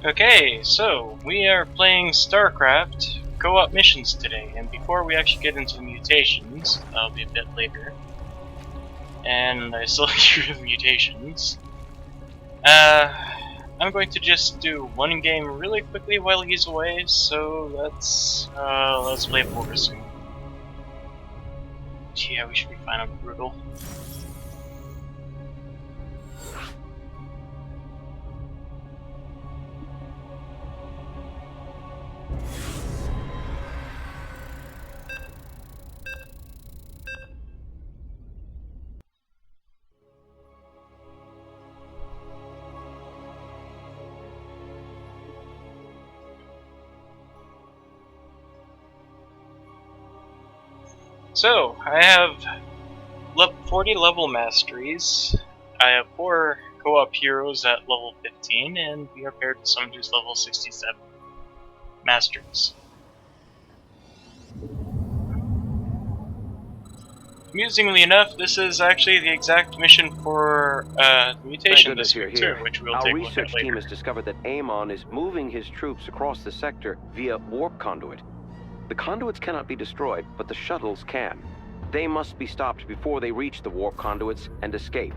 Okay, so we are playing Starcraft co-op missions today, and before we actually get into the mutations, that'll be a bit later, and I still do the mutations, I'm going to just do one game really quickly while he's away, so let's play Warzone. Yeah, we should be fine on Brutal. So, I have 40 level masteries. I have 4 co-op heroes at level 15, and we are paired with someone who's level 67 masteries. Amusingly enough, this is actually the exact mission for mutation district too, which we'll take a look at later. Our research team has discovered that Amon is moving his troops across the sector via warp conduit. The conduits cannot be destroyed, but the shuttles can. They must be stopped before they reach the warp conduits and escape.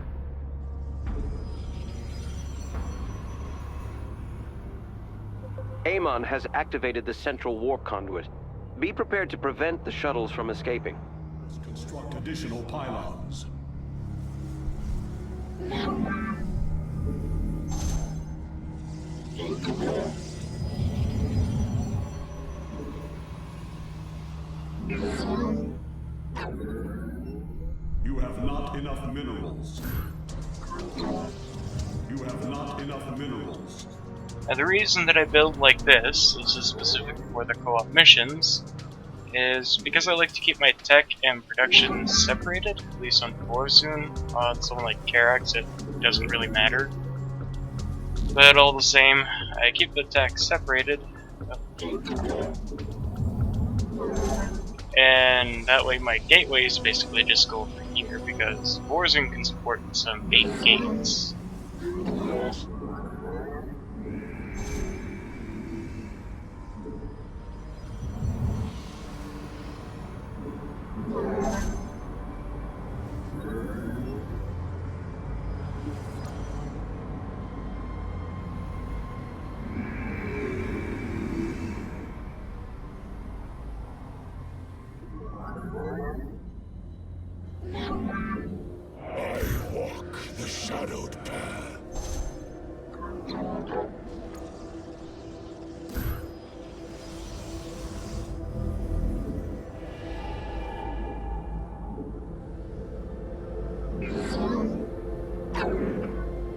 Amon has activated the central warp conduit. Be prepared to prevent the shuttles from escaping. Construct additional pylons. You have not enough minerals. You have not enough minerals. Now the reason that I build like this is specific for the co-op missions, is because I like to keep my tech and production separated, at least on Warzone. On someone like Karax, it doesn't really matter. But all the same, I keep the tech separated. And that way my gateways basically just go over here, because Warzone can support some 8 gates.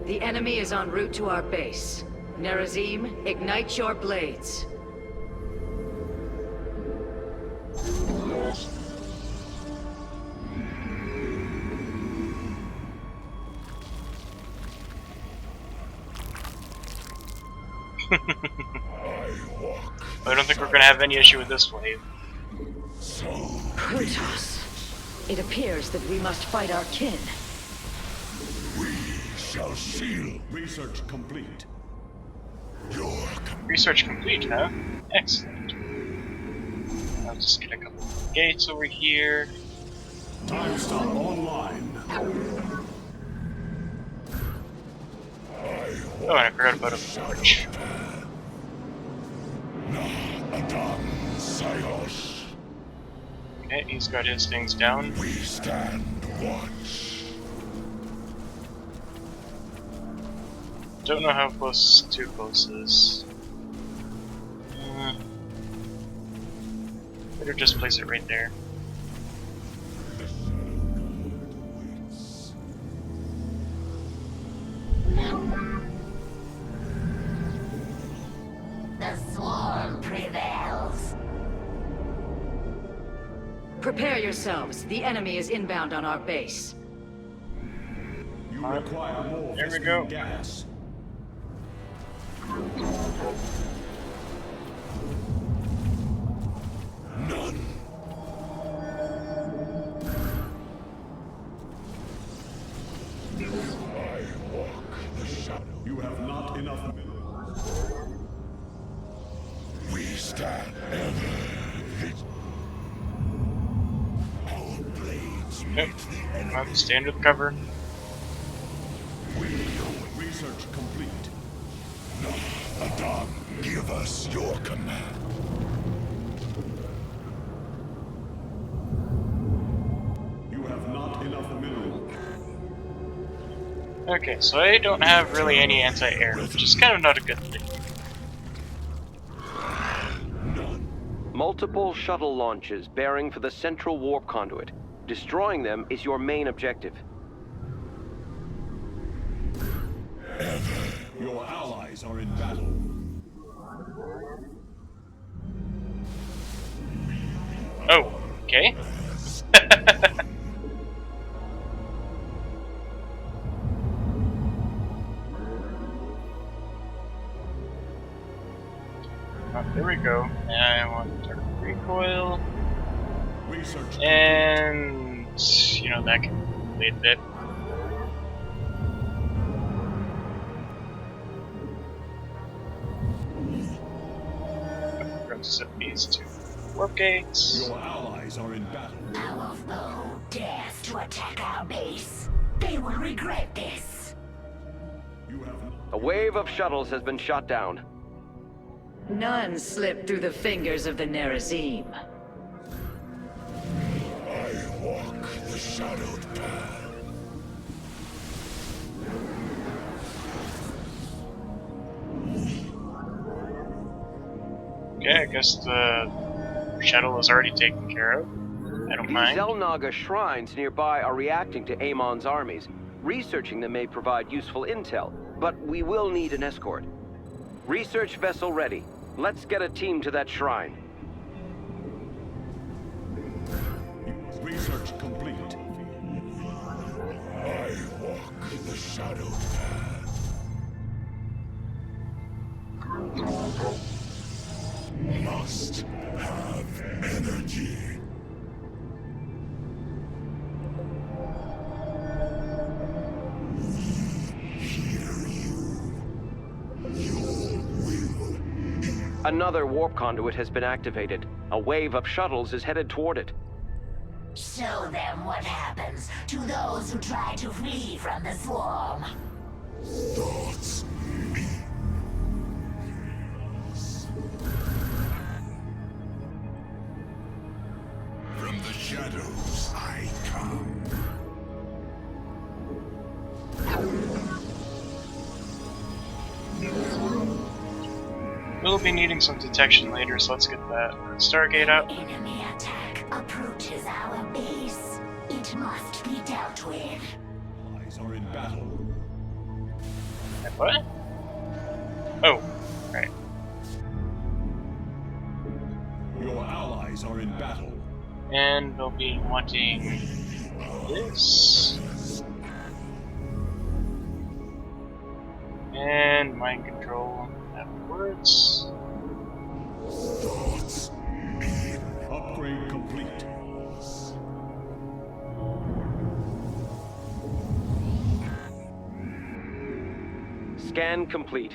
The enemy is en route to our base. Nerazim, ignite your blades. I don't think we're going to have any issue with this wave. Protoss. It appears that we must fight our kin. Shall seal. Research complete. Research complete, huh? Excellent. I'll just get a couple of gates over here. Time stop online. Oh, and I forgot about a forge. Okay, he's got his things down. We stand watch. Don't know how close too close is. Better just place it right there. The swarm prevails. Prepare yourselves. The enemy is inbound on our base. You require more There we go. gas. None. I walk the shadow. You have not enough minerals. Yep. I'll stay under the cover. Research complete. Adam, give us your command. You have not enough mineral. Okay, so I don't have really any anti-air, which is kind of not a good thing. Multiple shuttle launches bearing for the central warp conduit. Destroying them is your main objective. Your allies are in battle. Oh, okay. Oh, there we go. And I want to recoil. Research And you know, that can play a bit. Set these two warp gates. Your allies are in battle. Our foe dares to attack our base. They will regret this. You have A wave of shuttles has been shot down. None slipped through the fingers of the Nerazim. I walk the shadowed path. Okay, I guess the shuttle is already taken care of. I don't The mind. Zelnaga shrines nearby are reacting to Amon's armies. Researching them may provide useful intel, but we will need an escort. Research vessel ready. Let's get a team to that shrine. Research complete. I walk the shadowed path. Must have energy. Another warp conduit has been activated. A wave of shuttles is headed toward it. Show them what happens to those who try to flee from the swarm. Thoughts me. From the shadows I come. We'll be needing some detection later, so let's get that Stargate up. Enemy attack approaches our base. It must be dealt with. Allies are in battle. What? Oh, right. Your allies are in battle. And we'll be wanting this. And mind control afterwards. Thoughts me. Upgrade complete. Scan complete.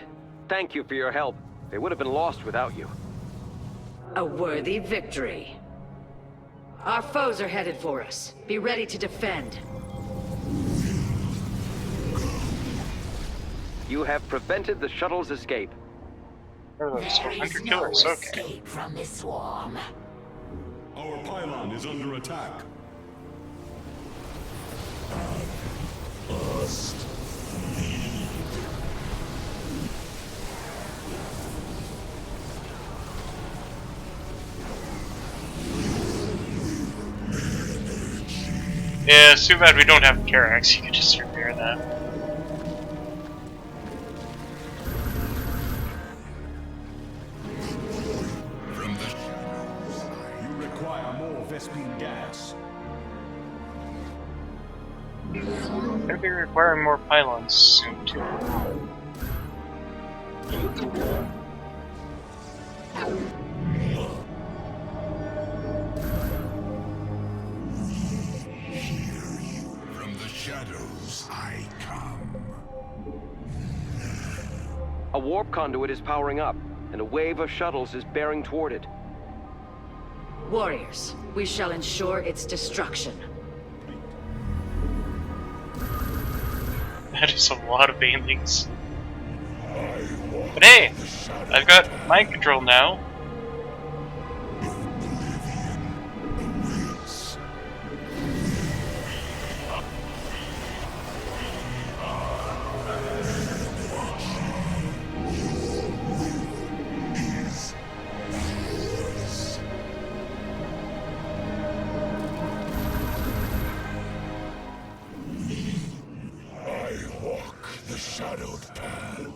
Thank you for your help. They would have been lost without you. A worthy victory. Our foes are headed for us. Be ready to defend. You have prevented the shuttle's escape. Oh, those There is hunter no killers, okay. escape from this swarm. Our pylon is under attack. Yeah, it's too bad we don't have Karax. You could just repair that. From the shadows, you require more Vespine gas. Gonna be requiring more pylons soon too. From the shadows I come. A warp conduit is powering up, and a wave of shuttles is bearing toward it. Warriors, we shall ensure its destruction. That is a lot of banelings. But hey, I've got mind control now. The shadowed path.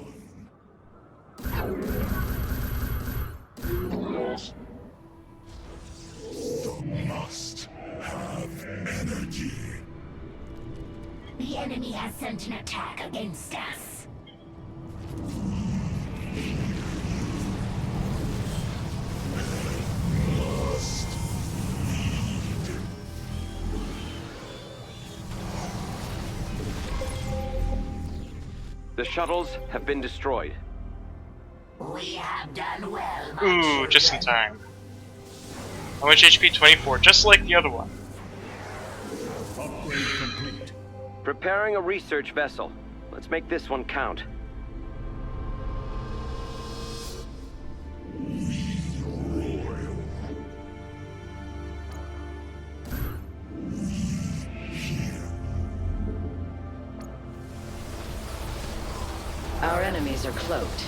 The must have energy. The enemy has sent an attack against us. Must The shuttles have been destroyed. We have done well, my Ooh, children. just in time. How much HP? 24, just like the other one. upgrade complete. Preparing a research vessel. Let's make this one count. Our enemies are cloaked.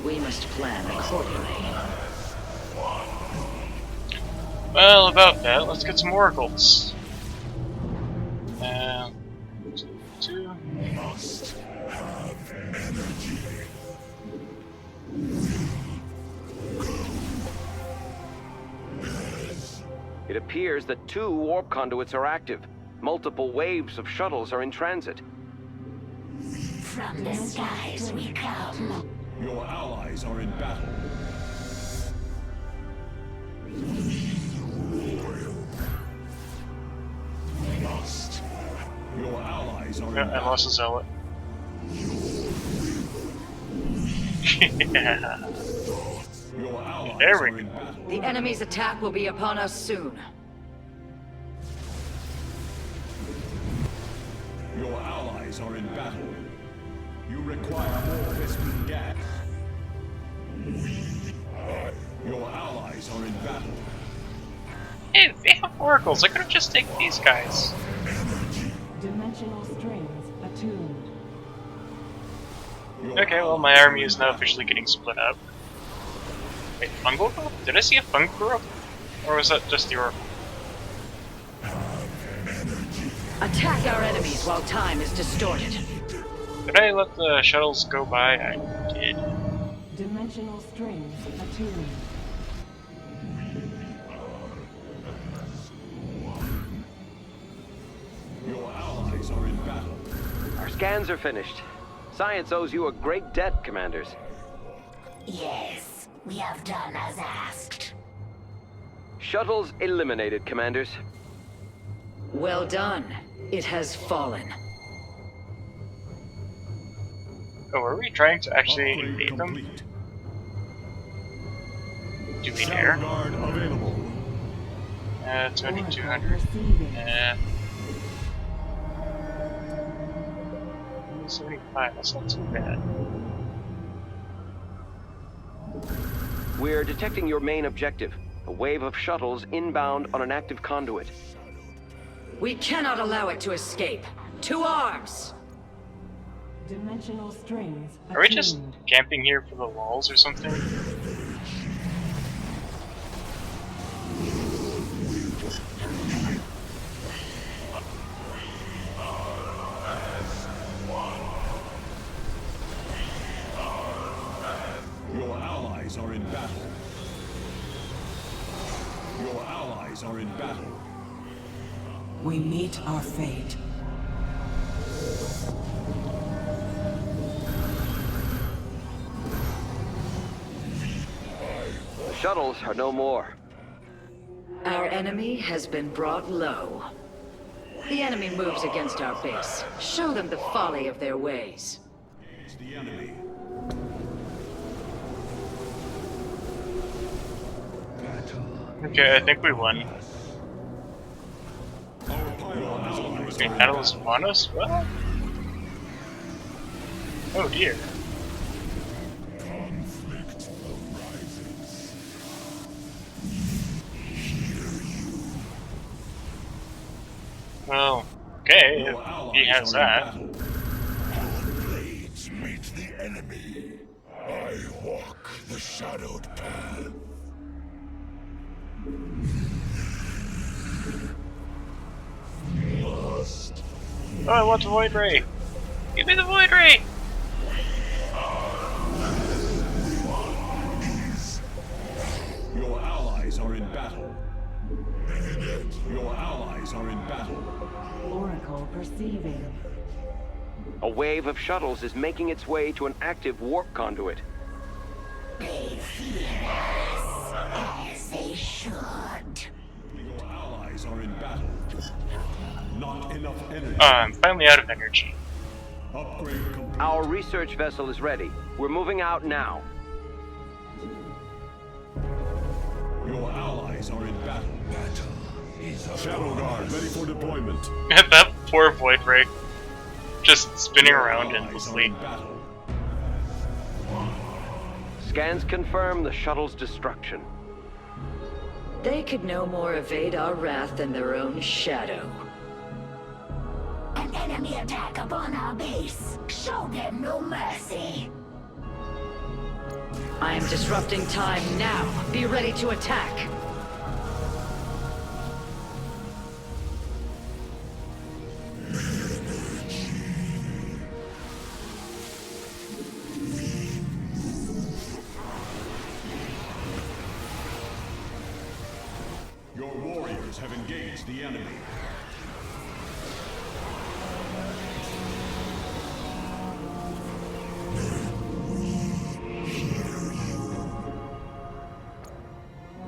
We must plan accordingly. Well, about that, let's get some oracles. Two. Must have energy. It appears that 2 warp conduits are active. Multiple waves of shuttles are in transit. From the skies we come. Your allies are in battle. Must. Your allies are in Yeah, I battle. lost a zealot. Yeah. Your allies There we are in go. battle. The enemy's attack will be upon us soon. Your allies are in battle. You require more Vespene gas. Your allies are in battle. Hey, they have oracles. I could have just taken these guys. Dimensional strings attuned. Your Okay, well, my allies army are is in now battle. officially getting split up. Wait, fungal growth? Did I see a fungal growth? Or was that just the oracle? Attack our enemies while time is distorted. Did I let the shuttles go by? I did. Dimensional strings attuned. Your allies are in battle. Our scans are finished. Science owes you a great debt, Commanders. Yes, we have done as asked. Shuttles eliminated, Commanders. Well done. It has fallen. Oh, are we trying to actually Upgrade invade them? complete. Do we Shadow dare? Guard available. 2200. Receiving. 75, that's not too bad. We're detecting your main objective. A wave of shuttles inbound on an active conduit. We cannot allow it to escape. To arms! Dimensional strings attuned. Are we just camping here for the walls or something? Your allies are in battle. Your allies are in battle. We meet our fate. The shuttles are no more. Our enemy has been brought low. The enemy moves against our base. Show them the folly of their ways. It's the enemy. Okay, I think we won. Our pylon is under Wait, attack. Catalyst upon us? What? Oh dear. Conflict arises. Well, okay, Your if allies he has are in that. battle. Our blades meet the enemy. I walk the shadowed path. Must. Oh, I want the Void Ray! Give me the Void Ray! Your allies are in battle. Your allies are in battle. Oracle perceiving. A wave of shuttles is making its way to an active warp conduit. They fear us, as they should. Your allies are in battle. Not enough energy. I'm finally out of energy. Upgrade complete. Our research vessel is ready. We're moving out now. Your allies are in battle. Battle is a Shadow Guard ready for deployment. That poor Void Ray. Just spinning Your around allies are endlessly. in battle. Scans confirm the shuttle's destruction. They could no more evade our wrath than their own shadow. An enemy attack upon our base. Show them no mercy. I am disrupting time now. Be ready to attack. Your warriors have engaged the enemy.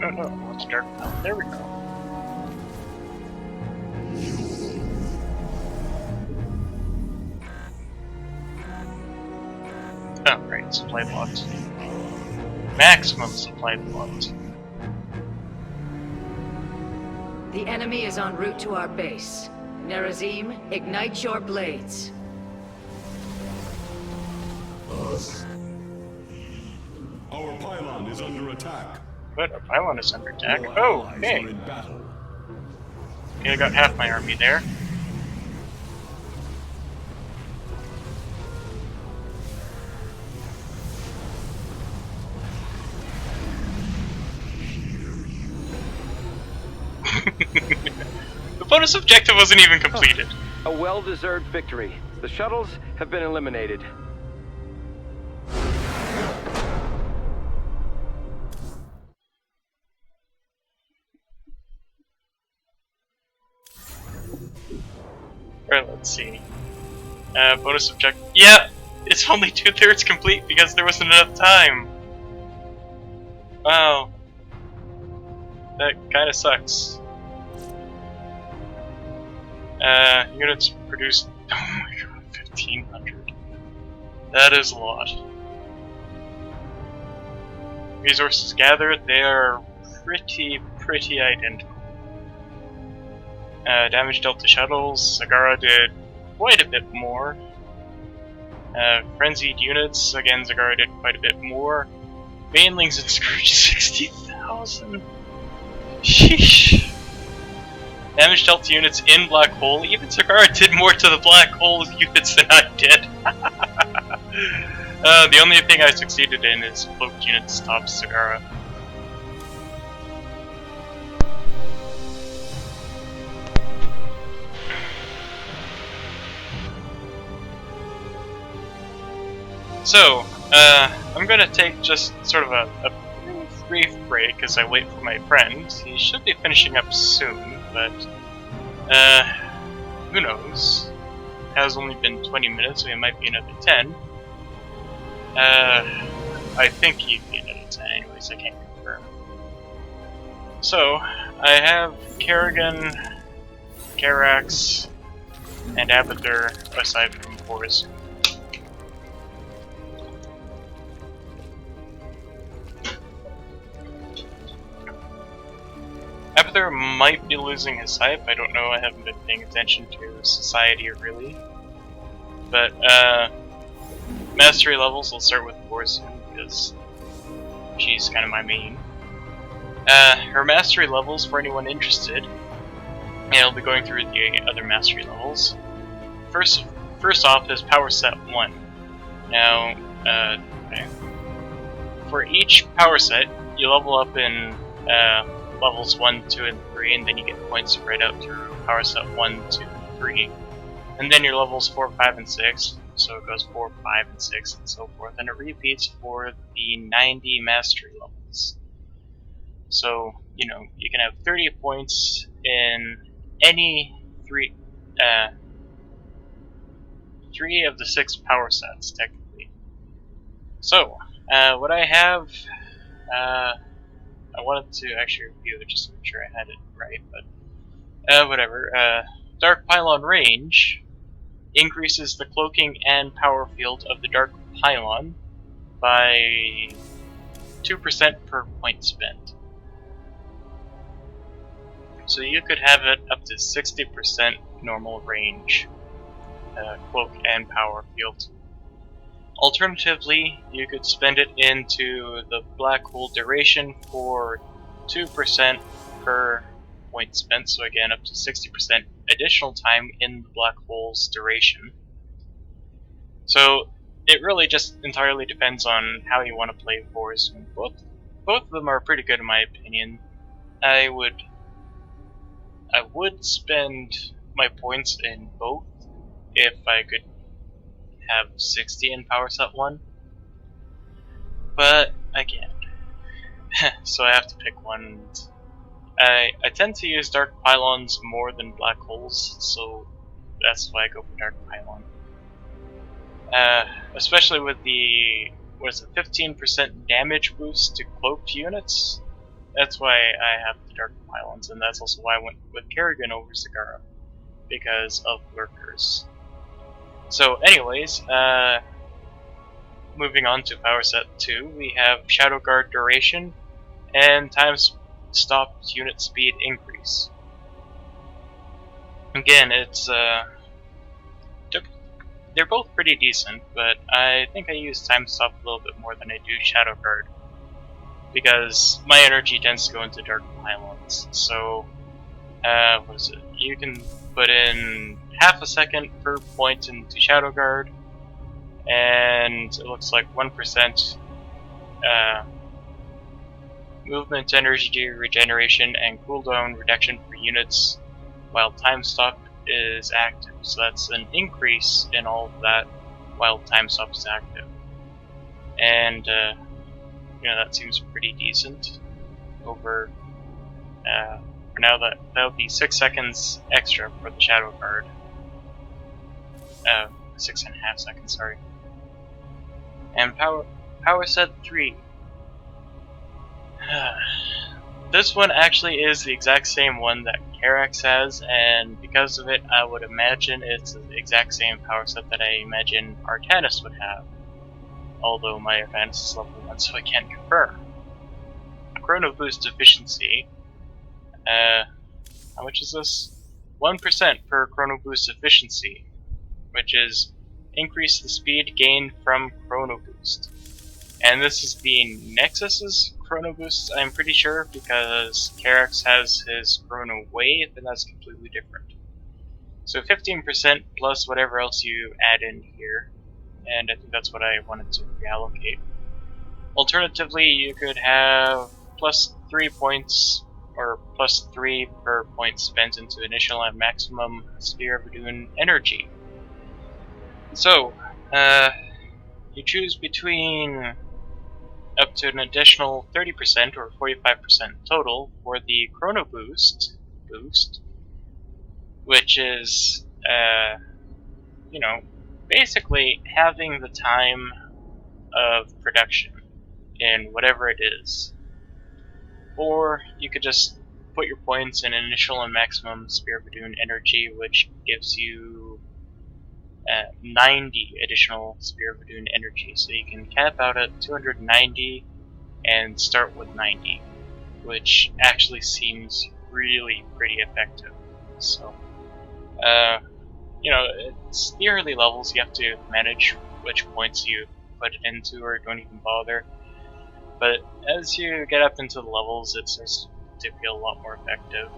No, no, it's dark now. There we go. Oh, right, supply blocked. Maximum supply blocked. The enemy is en route to our base. Nerazim, ignite your blades. Our pylon is under attack. But our pylon is under attack. Your Oh, allies hey! are in battle. Okay, I got half my army there. The bonus objective wasn't even completed. A well-deserved victory. The shuttles have been eliminated. Alright, let's see. Bonus objective. Yeah! It's only 2/3 complete because there wasn't enough time! Wow. That kinda sucks. Units produced. Oh my god, 1,500. That is a lot. Resources gathered, they are pretty identical. Damage dealt to shuttles, Zagara did quite a bit more. Frenzied units, again, Zagara did quite a bit more. Banelings and Scourge, 60,000. Sheesh. Damage dealt to units in Black Hole, even Zagara did more to the Black Hole units than I did. The only thing I succeeded in is cloaked units top Zagara. So, I'm gonna take just sort of a brief break as I wait for my friend. He should be finishing up soon, but, who knows? It has only been 20 minutes, so it might be another 10. I think he'd be another 10 anyways, I can't confirm. So, I have Kerrigan, Karax, and Abathur aside from Boris. Abathur might be losing his hype, I don't know, I haven't been paying attention to society really. But, mastery levels, I'll start with Warzone because she's kind of my main. Her mastery levels, for anyone interested, and I'll be going through the other mastery levels. First off is Power Set 1. Now, okay. For each power set, you level up in levels 1, 2, and 3, and then you get points spread out through Power Set 1, 2, and 3. And then your levels 4, 5, and 6, so it goes 4, 5, and 6, and so forth, and it repeats for the 90 mastery levels. So, you know, you can have 30 points in any three of the 6 power sets, technically. So, what I have, I wanted to actually review it just to make sure I had it right, but whatever. Dark Pylon range increases the cloaking and power field of the Dark Pylon by 2% per point spent. So you could have it up to 60% normal range, cloak and power field. Alternatively, you could spend it into the black hole duration for 2% per point spent, so again up to 60% additional time in the black hole's duration. So it really just entirely depends on how you want to play Warzone. Both of them are pretty good in my opinion. I would spend my points in both if I could have 60 in Power Set 1. But I can't. So I have to pick one. I tend to use Dark Pylons more than Black Holes, so that's why I go for Dark Pylon. Especially with the, 15% damage boost to cloaked units. That's why I have the Dark Pylons, and that's also why I went with Kerrigan over Zagara, because of lurkers. So anyways, moving on to Power Set 2, we have Shadow Guard duration and time stopped unit speed increase. Again, it's they're both pretty decent, but I think I use time stop a little bit more than I do Shadow Guard, because my energy tends to go into Dark Pylons. So, what is it? You can put in half a second per point into Shadow Guard, and it looks like 1% movement energy regeneration and cooldown reduction for units while time stop is active. So that's an increase in all of that while time stop is active. And you know, that seems pretty decent. Over for now, that'll be 6 seconds extra for the Shadow Guard. 6.5 seconds, sorry. And Power Set 3. This one actually is the exact same one that Karax has, and because of it, I would imagine it's the exact same power set that I imagine Arcanus would have. Although my Arcanus is level 1, so I can't confirm. Chrono Boost efficiency. How much is this? 1% per Chrono Boost efficiency, which is increase the speed gained from Chrono Boost. And this is the Nexus's Chrono Boost, I'm pretty sure, because Karax has his Chrono Wave, and that's completely different. So 15% plus whatever else you add in here, and I think that's what I wanted to reallocate. Alternatively, you could have plus 3 points, or plus 3 per point spent into initial and maximum Sphere of Adun energy. So, you choose between up to an additional 30% or 45% total for the Chrono Boost, which is, you know, basically having the time of production in whatever it is. Or you could just put your points in initial and maximum Sphere of Adun energy, which gives you 90 additional Sphere of Adun energy. So you can cap out at 290 and start with 90, which actually seems really pretty effective. So, you know, it's the early levels, you have to manage which points you put it into or don't even bother. But as you get up into the levels, it starts to feel a lot more effective.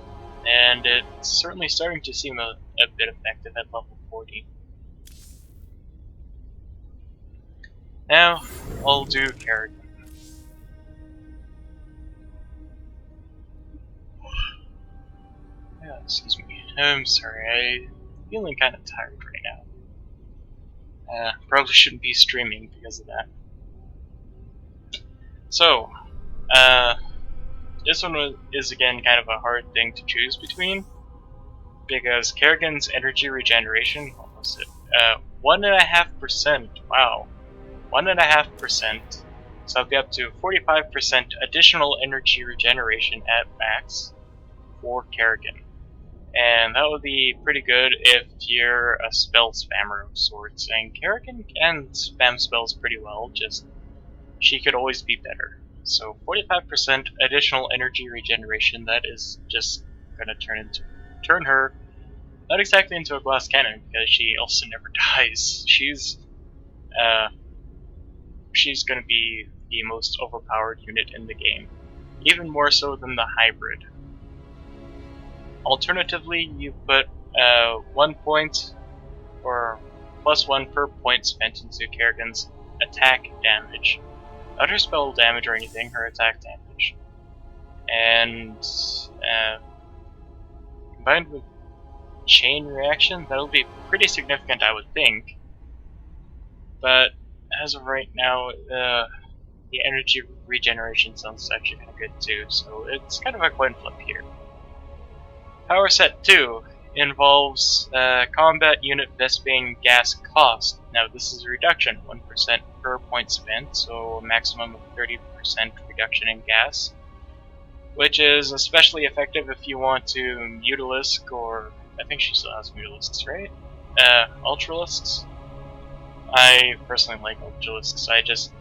And it's certainly starting to seem a bit effective at level 40. Now, I'll do Kerrigan. Yeah, excuse me. I'm sorry, I'm feeling kind of tired right now. Probably shouldn't be streaming because of that. So, this one is again kind of a hard thing to choose between, because Kerrigan's energy regeneration, what was it? 1.5%, wow. 1.5%, so I'll be up to 45% additional energy regeneration at max for Kerrigan. And that would be pretty good if you're a spell spammer of sorts, and Kerrigan can spam spells pretty well, just she could always be better. So 45% additional energy regeneration, that is just gonna turn her not exactly into a glass cannon, because she also never dies. She's gonna be the most overpowered unit in the game, even more so than the hybrid. Alternatively, you put 1 point or +1 per point spent into Kerrigan's attack damage. Not her spell damage or anything, her attack damage. And combined with chain reaction, that'll be pretty significant, I would think. But as of right now, the energy regeneration sounds actually kind of good too, so it's kind of a coin flip here. Power set 2 involves combat unit Vespene gas cost. Now this is a reduction, 1% per point spent, so a maximum of 30% reduction in gas, which is especially effective if you want to Mutalisk, or I think she still has Mutalisks, right? Ultralisks? I personally like Ultralisks. I just,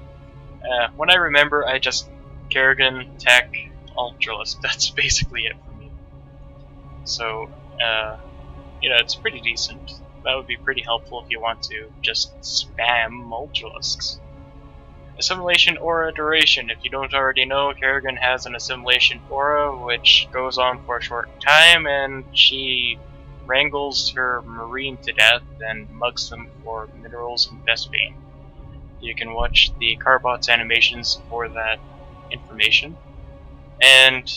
when I remember, I just Kerrigan, Tech, Ultralisk. That's basically it for me. So, it's pretty decent. That would be pretty helpful if you want to just spam Ultralisks. Assimilation Aura Duration. If you don't already know, Kerrigan has an Assimilation Aura which goes on for a short time, and she wrangles her marine to death and mugs them for minerals and Vespene. You can watch the Carbot's animations for that information. And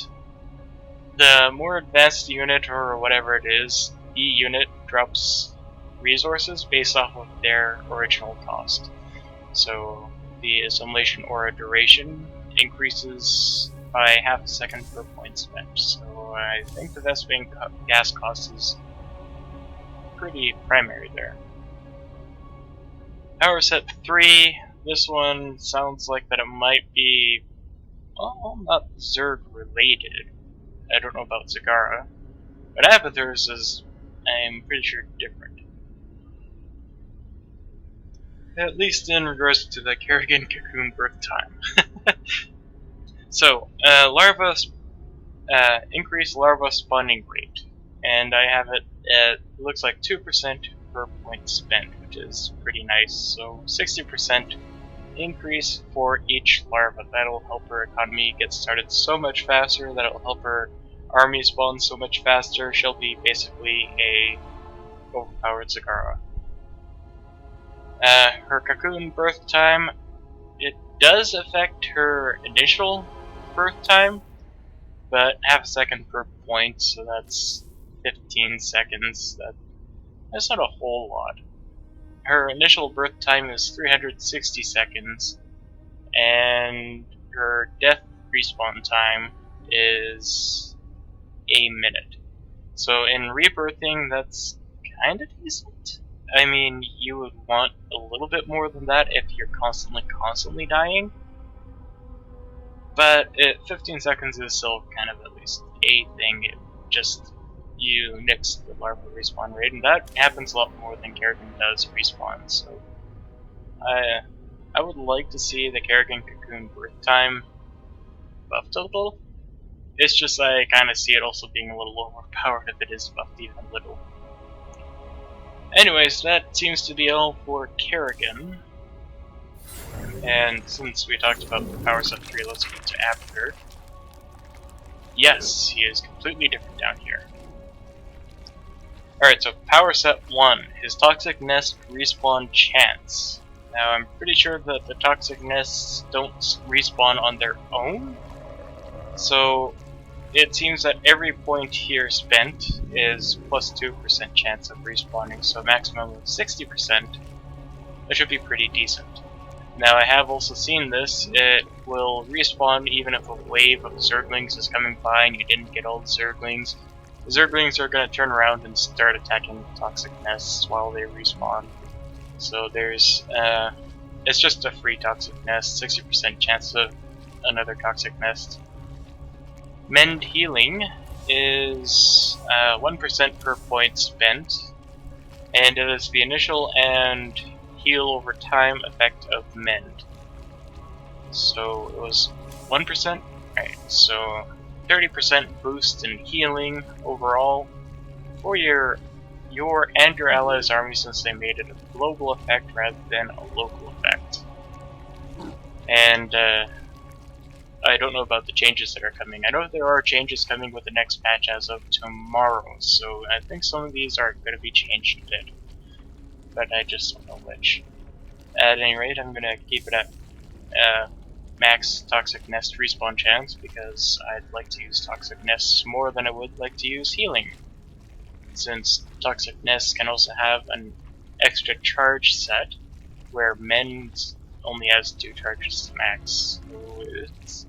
the more advanced unit, or whatever it is, the unit drops resources based off of their original cost. So the Assimilation Aura duration increases by half a second per point spent. So I think the Vespene gas cost is pretty primary there. Power set 3, this one sounds like that it might be, well, not Zerg related. I don't know about Zagara, but Abathur's is, I'm pretty sure, different. At least in regards to the Kerrigan cocoon birth time. So, increase larva spawning rate, and I have it at, it looks like 2% per point spent, which is pretty nice. So 60% increase for each larva. That'll help her economy get started so much faster, that'll help her army spawn so much faster. She'll be basically a overpowered Zagara. Her cocoon birth time, it does affect her initial birth time, but half a second per point, so that's 15 seconds. That's not a whole lot. Her initial birth time is 360 seconds, and her death respawn time is a minute. So in rebirthing, that's kinda decent. I mean, you would want a little bit more than that if you're constantly dying. But 15 seconds is still kind of at least a thing. It just, you nix the larva respawn rate, and that happens a lot more than Kerrigan does respawn, so I would like to see the Kerrigan cocoon birth time buffed a little. It's just I kind of see it also being a little overpowered if it is buffed even a little. Anyways, that seems to be all for Kerrigan. And since we talked about Power Set 3, let's go to Aperture. Yes, he is completely different down here. Alright, so Power Set 1, his Toxic Nest respawn chance. Now I'm pretty sure that the Toxic Nests don't respawn on their own, so it seems that every point here spent is plus 2% chance of respawning, so a maximum of 60%. That should be pretty decent. Now I have also seen this, it will respawn even if a wave of Zerglings is coming by and you didn't get all the Zerglings. The Zerglings are going to turn around and start attacking the Toxic Nests while they respawn. So there's, it's just a free Toxic Nest, 60% chance of another Toxic Nest. Mend Healing is 1% per point spent, and it is the initial and heal over time effect of Mend. So it was 1%? Alright, so 30% boost in healing overall for your and your allies' army, since they made it a global effect rather than a local effect. And I don't know about the changes that are coming. I know there are changes coming with the next patch as of tomorrow, so I think some of these are going to be changed a bit. But I just don't know which. At any rate, I'm going to keep it at max Toxic Nest respawn chance, because I'd like to use Toxic Nests more than I would like to use healing. Since Toxic Nests can also have an extra charge set, where Mend only has 2 charges to max. So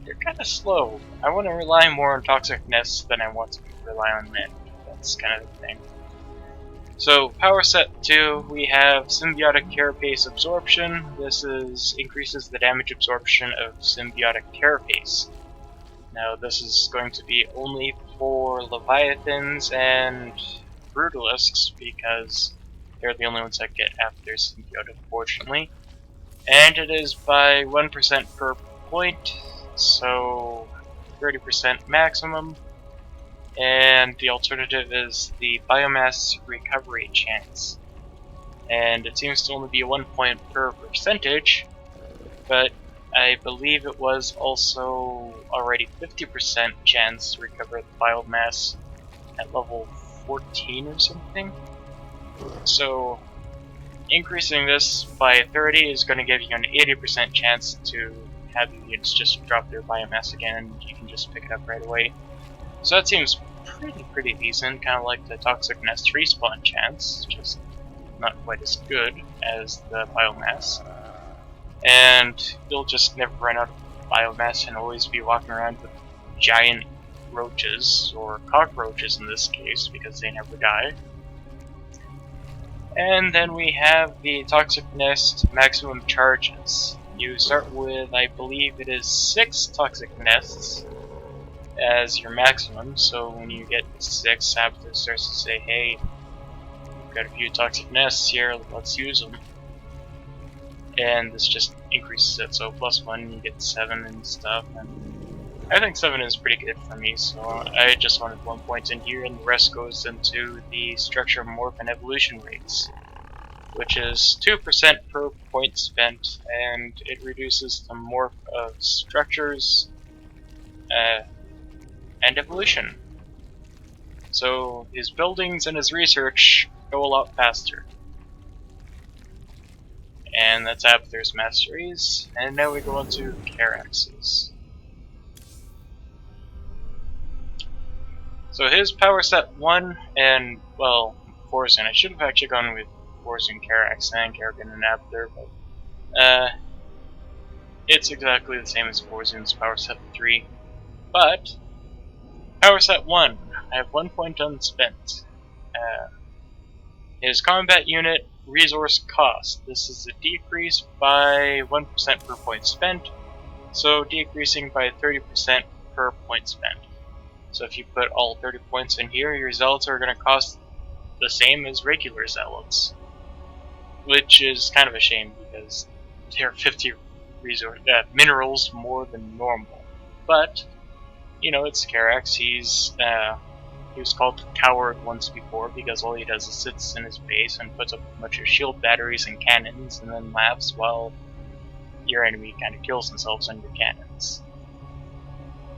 they're kind of slow. I want to rely more on Toxic Nests than I want to rely on Mend. That's kind of the thing. So, Power Set 2, we have Symbiotic Carapace Absorption. This increases the damage absorption of Symbiotic Carapace. Now, this is going to be only for Leviathans and Brutalisks, because they're the only ones that get half their symbiote, unfortunately. And it is by 1% per point, so 30% maximum. And the alternative is the biomass recovery chance. And it seems to only be 1 point per percentage, but I believe it was also already 50% chance to recover the biomass at level 14 or something. So increasing this by 30 is going to give you an 80% chance to have units just drop their biomass again, and you can just pick it up right away. So that seems pretty decent, kind of like the Toxic Nest respawn chance, just not quite as good as the biomass. And you'll just never run out of biomass and always be walking around with giant roaches, or cockroaches in this case, because they never die. And then we have the Toxic Nest maximum charges. You start with, I believe it is 6 Toxic Nests as your maximum, so when you get 6, Saboteur starts to say, hey, we've got a few Toxic Nests here, let's use them. And this just increases it, so +1 you get 7 and stuff, and I think 7 is pretty good for me, so I just wanted 1 point in here, and the rest goes into the structure, morph, and evolution rates, which is 2% per point spent, and it reduces the morph of structures and evolution. So his buildings and his research go a lot faster. And that's Abathur's Masteries, and now we go into Caraxes. So his Power Set 1 and, well, Forzun. I should have actually gone with Forzun, Carax, and Kerrigan and Abathur, but it's exactly the same as Forzun's Power Set 3. But Power Set 1, I have 1 point unspent. His combat unit resource cost. This is a decrease by 1% per point spent, so decreasing by 30% per point spent. So if you put all 30 points in here, your zealots are going to cost the same as regular zealots, which is kind of a shame because they're 50 minerals more than normal. But you know, it's Carax. He was called Coward once before because all he does is sits in his base and puts up a bunch of shield batteries and cannons and then laughs while, your enemy kind of kills themselves on your cannons.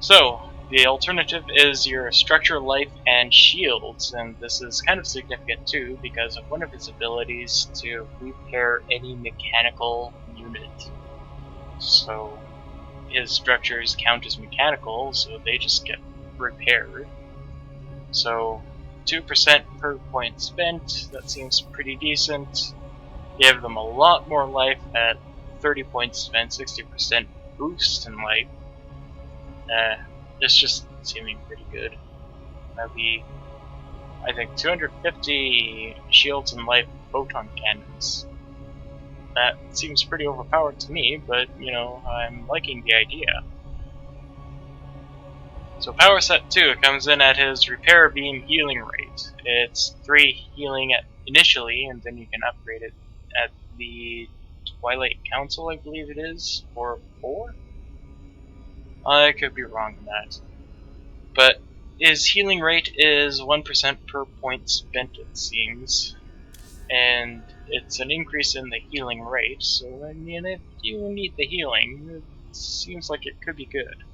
So, the alternative is your structure, life, and shields, and this is kind of significant too because of one of his abilities to repair any mechanical unit. So, his structures count as mechanical, so they just get repaired. So, 2% per point spent, that seems pretty decent. Give them a lot more life at 30 points spent, 60% boost in life. It's just seeming pretty good. That'll be, I think, 250 shields and life photon cannons. That seems pretty overpowered to me, but, you know, I'm liking the idea. So power set 2 comes in at his repair beam healing rate. It's 3 healing initially, and then you can upgrade it at the Twilight Council, I believe it is, or 4? I could be wrong on that. But his healing rate is 1% per point spent, it seems. And it's an increase in the healing rate, so I mean, if you need the healing, it seems like it could be good.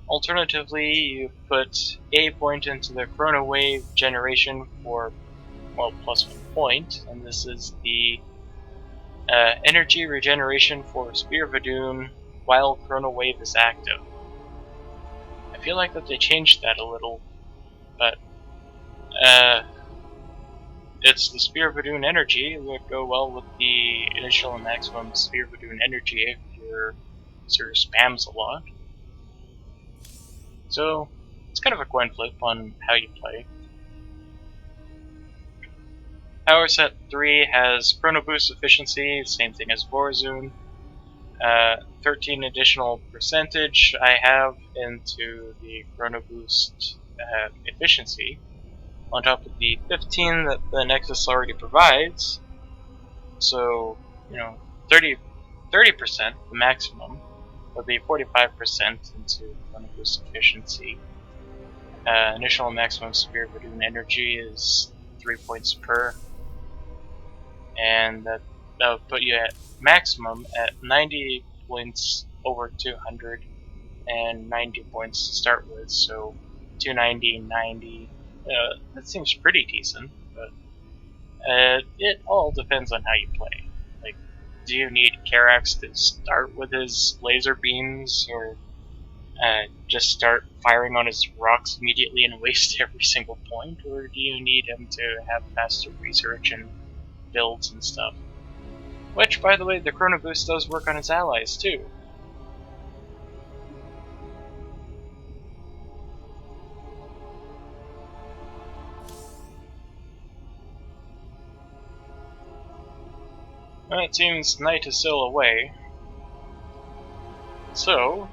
Alternatively, you put a point into the Chrono Wave generation for, well, +1 point, and this is the energy regeneration for Spear of Adun while Chrono Wave is active. I feel like that they changed that a little, but it's the Spear of Adun energy. It would go well with the initial and maximum Spear of Adun energy if your sort of spams a lot. So it's kind of a coin flip on how you play. Power set 3 has Chrono Boost efficiency, same thing as Vorazun. 13 additional percentage I have into the Chrono Boost efficiency, on top of the 15 that the Nexus already provides. So, you know, 30%, the maximum, would be 45% into Chrono Boost efficiency. Initial and maximum Spear of Adun energy is 3 points per, and that would put you at maximum at 90 points over 200 and 90 points to start with, so 290, 90. That seems pretty decent, but it all depends on how you play. Like, do you need Karax to start with his laser beams, or just start firing on his rocks immediately and waste every single point, or do you need him to have faster resurrection builds and stuff? Which, by the way, the Chrono Boost does work on his allies too. Well, it seems night is still away. So,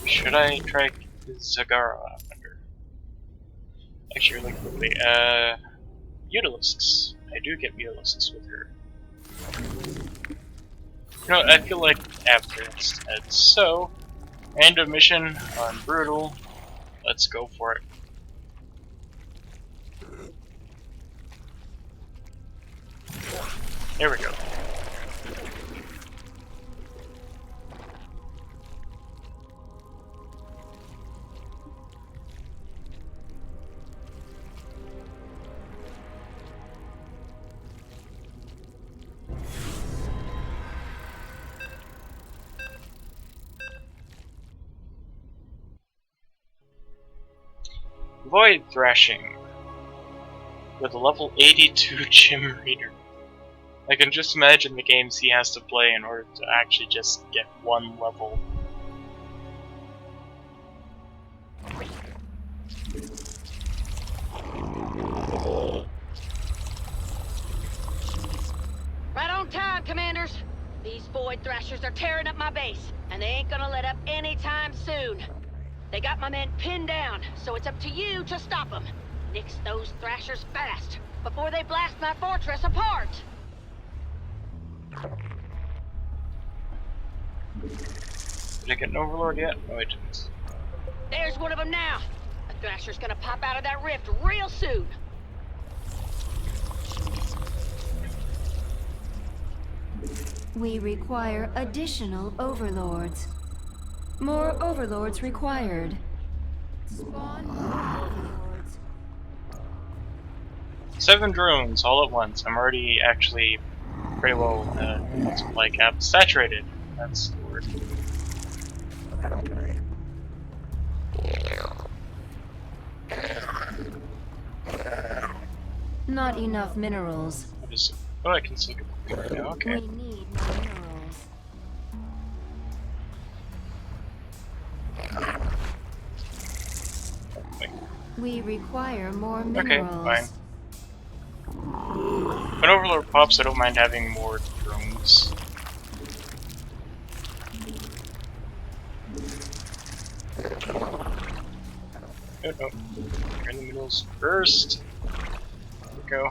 should I try Zagara? I wonder. Actually, really quickly, Mutalisks. I do get Mutalisks with her. You know, I feel like after instead. So, random mission on Brutal. Let's go for it. Here we go. Void Thrashing with a level 82 Gym Reader. I can just imagine the games he has to play in order to actually just get one level. Right on time, Commanders. These Void Thrashers are tearing up my base, and they ain't gonna let up anytime soon. They got my men pinned down, so it's up to you to stop them. Nix those Thrashers fast, before they blast my fortress apart! Did I get an Overlord yet? No, I didn't. There's one of them now. A Thrasher's gonna pop out of that rift real soon. We require additional overlords. More overlords required. Spawn more overlords. 7 drones all at once. I'm already actually pretty well supply cap saturated. That's the word. Not enough minerals. What is it? Oh, I can still get the right now. Okay. We need more minerals. We require more Okay, minerals. fine. When Overlord pops, I don't mind having more drones. Oh no. You're in the middles first. There we go.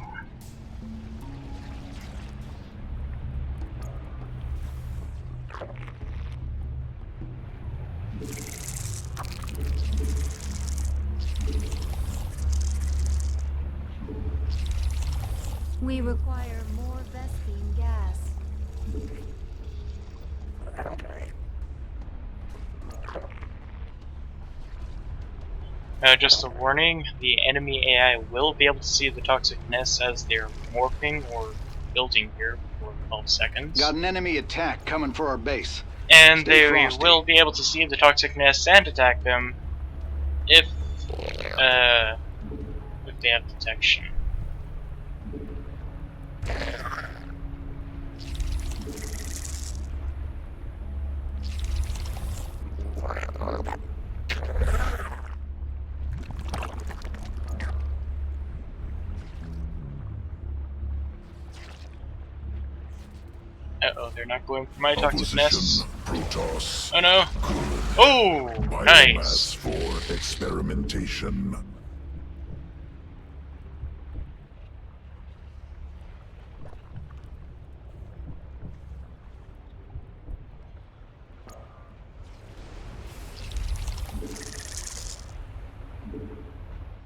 We require more Vespine gas. Just a warning, the enemy AI will be able to see the toxic nests as they're morphing or building here for 12 seconds. Got an enemy attack coming for our base. And Stay they frosty. will be able to see the toxic nests and attack them if they have detection. Uh-oh, they're not going for my toxic nests. Protoss. Oh no. Oh, Biomass nice. for experimentation.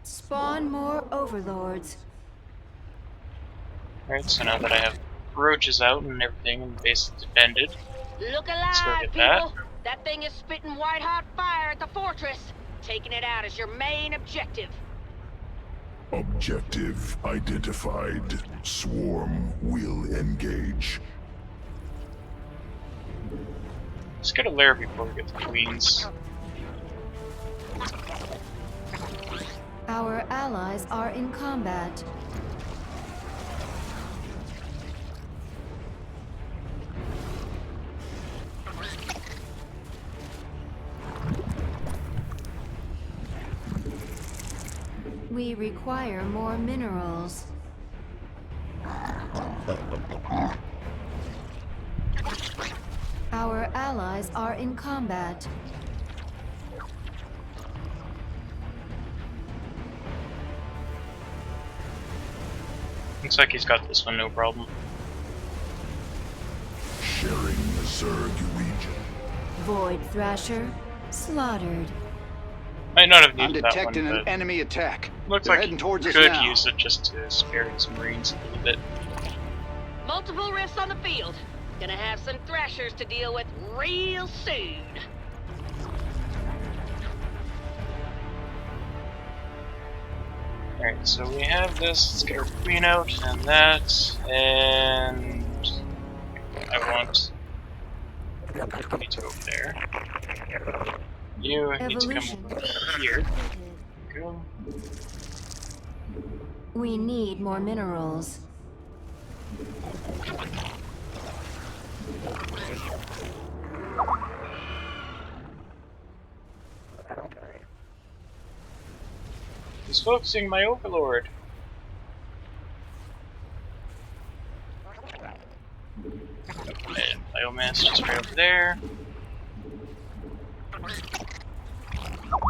Spawn more overlords. Alright, so now that I have roaches out and everything and the base is defended, Look let's go alive, get people! that. That thing is spitting white-hot fire at the fortress. Taking it out is your main objective. Objective identified. Swarm will engage. Let's get a lair before we get the queens. Our allies are in combat. We require more minerals. Our allies are in combat. Looks like he's got this one, no problem. Sharing the Zerg region. Void Thrasher slaughtered. Might not have I'm needed that one, detecting an but enemy attack. looks They're like heading he towards us could now. use it just to spare his marines a little bit. Multiple rifts on the field. Gonna have some thrashers to deal with real soon. Alright, so we have this. Let's get our queen out and that, and I want you to go there. You need to come Evolution. over here. Go. We need more minerals. He's focusing my overlord. And biomass just right over there.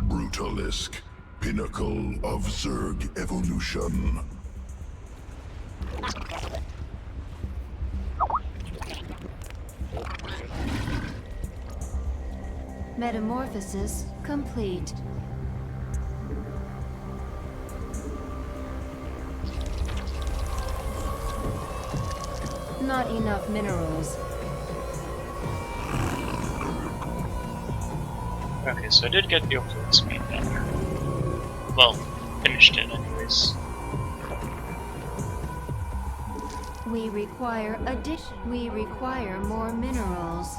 Brutalisk. Pinnacle of Zerg evolution. Metamorphosis complete. Not enough minerals. Okay, so I did get the upload speed down. Well, finished it anyways. We require more minerals.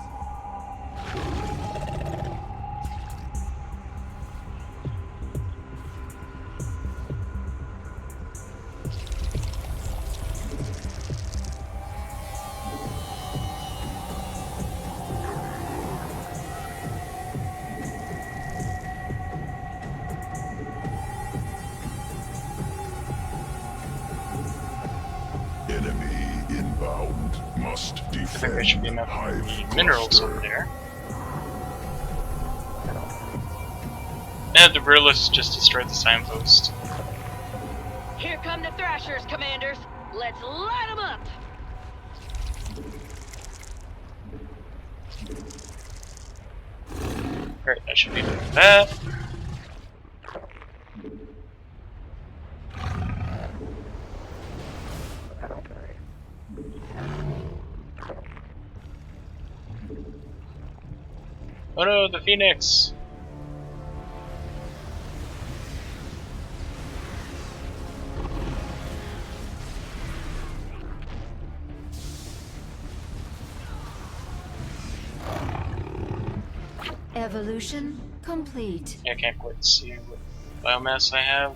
Enemy inbound. Must I think defend there should be enough hive minerals cluster. over there. And the Brillus just destroyed the signpost. Here come the Thrashers, Commanders. Let's light them up. Alright, that should be enough of that. Oh no, the Phoenix! Evolution complete. I can't quite see what biomass I have.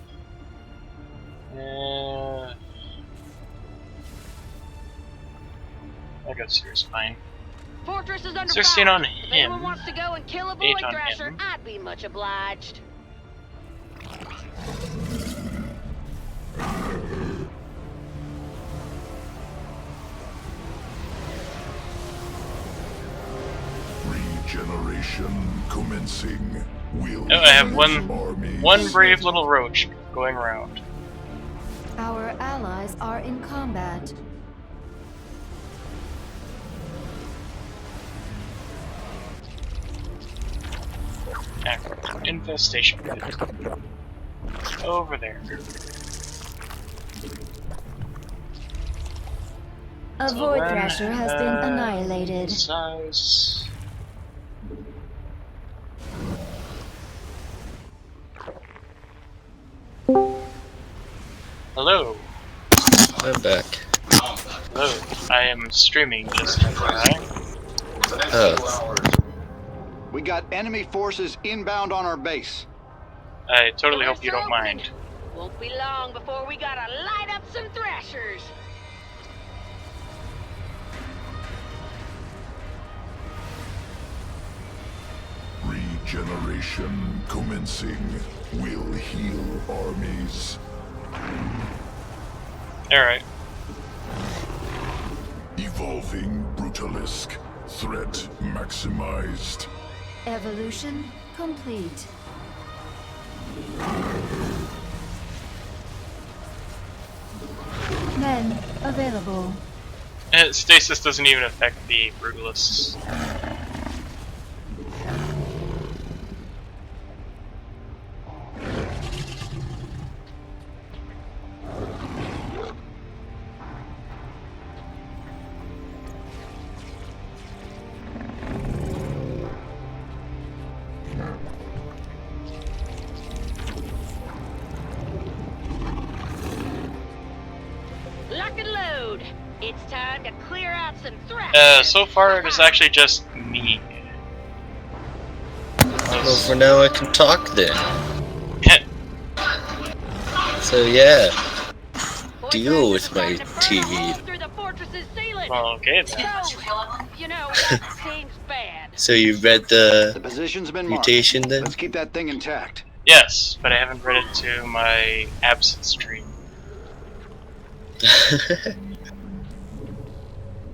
I got serious fine. Fortress is under 16 fire. on If him. anyone wants to go and kill a 8 Void on Thrasher, him. I'd be much obliged. Regeneration commencing. Will Oh, I have armies. one brave little roach going around. Our allies are in combat. Infestation pit. Over there. A So Void then, Thrasher has been annihilated. Size. Hello. I'm back. Hello. I am streaming just FYI. Oh, We got enemy forces inbound on our base. I totally The hope you lists are don't open. mind. Won't be long before we gotta light up some Thrashers. Regeneration commencing. Will heal armies. Alright. Evolving Brutalisk. Threat maximized. Evolution complete. Men available. Stasis doesn't even affect the Brutalists. Lock and load. It's time to clear out some Thrashers. So far it is actually just me. well, for now I can talk then. So yeah, Void deal Thrashers with are my starting to burn a hole TV. through the fortress's ceiling. Well, okay then. So, you know, that seems bad. So you read The the position's been marked. mutation then? Let's keep that thing intact. Yes, but I haven't read it to my absent stream.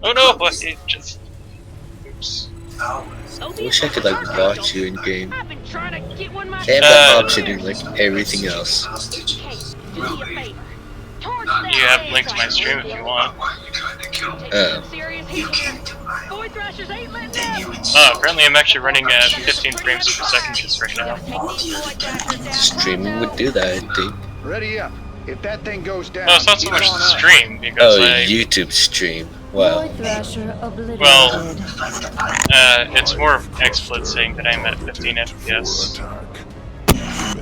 Oh no! It just... Oops. I wish I could like watch you in game. I've been trying to get one myself. They have that option in like everything else. Hey, do me a favor. Torch that You have land links to my stream if you want. Oh. Serious heat here. Void Thrashers ain't letting up. Apparently I'm actually running at 15 frames per second just right now. Take these Void Thrashers down. Streaming would do that, I think. Ready up. If that thing goes down, No, it's not so it's much on the us. stream, because Oh, I... YouTube stream. Wow. Void Thrasher obliterated. Well, it's more of XSplit saying that I'm at 15 FPS.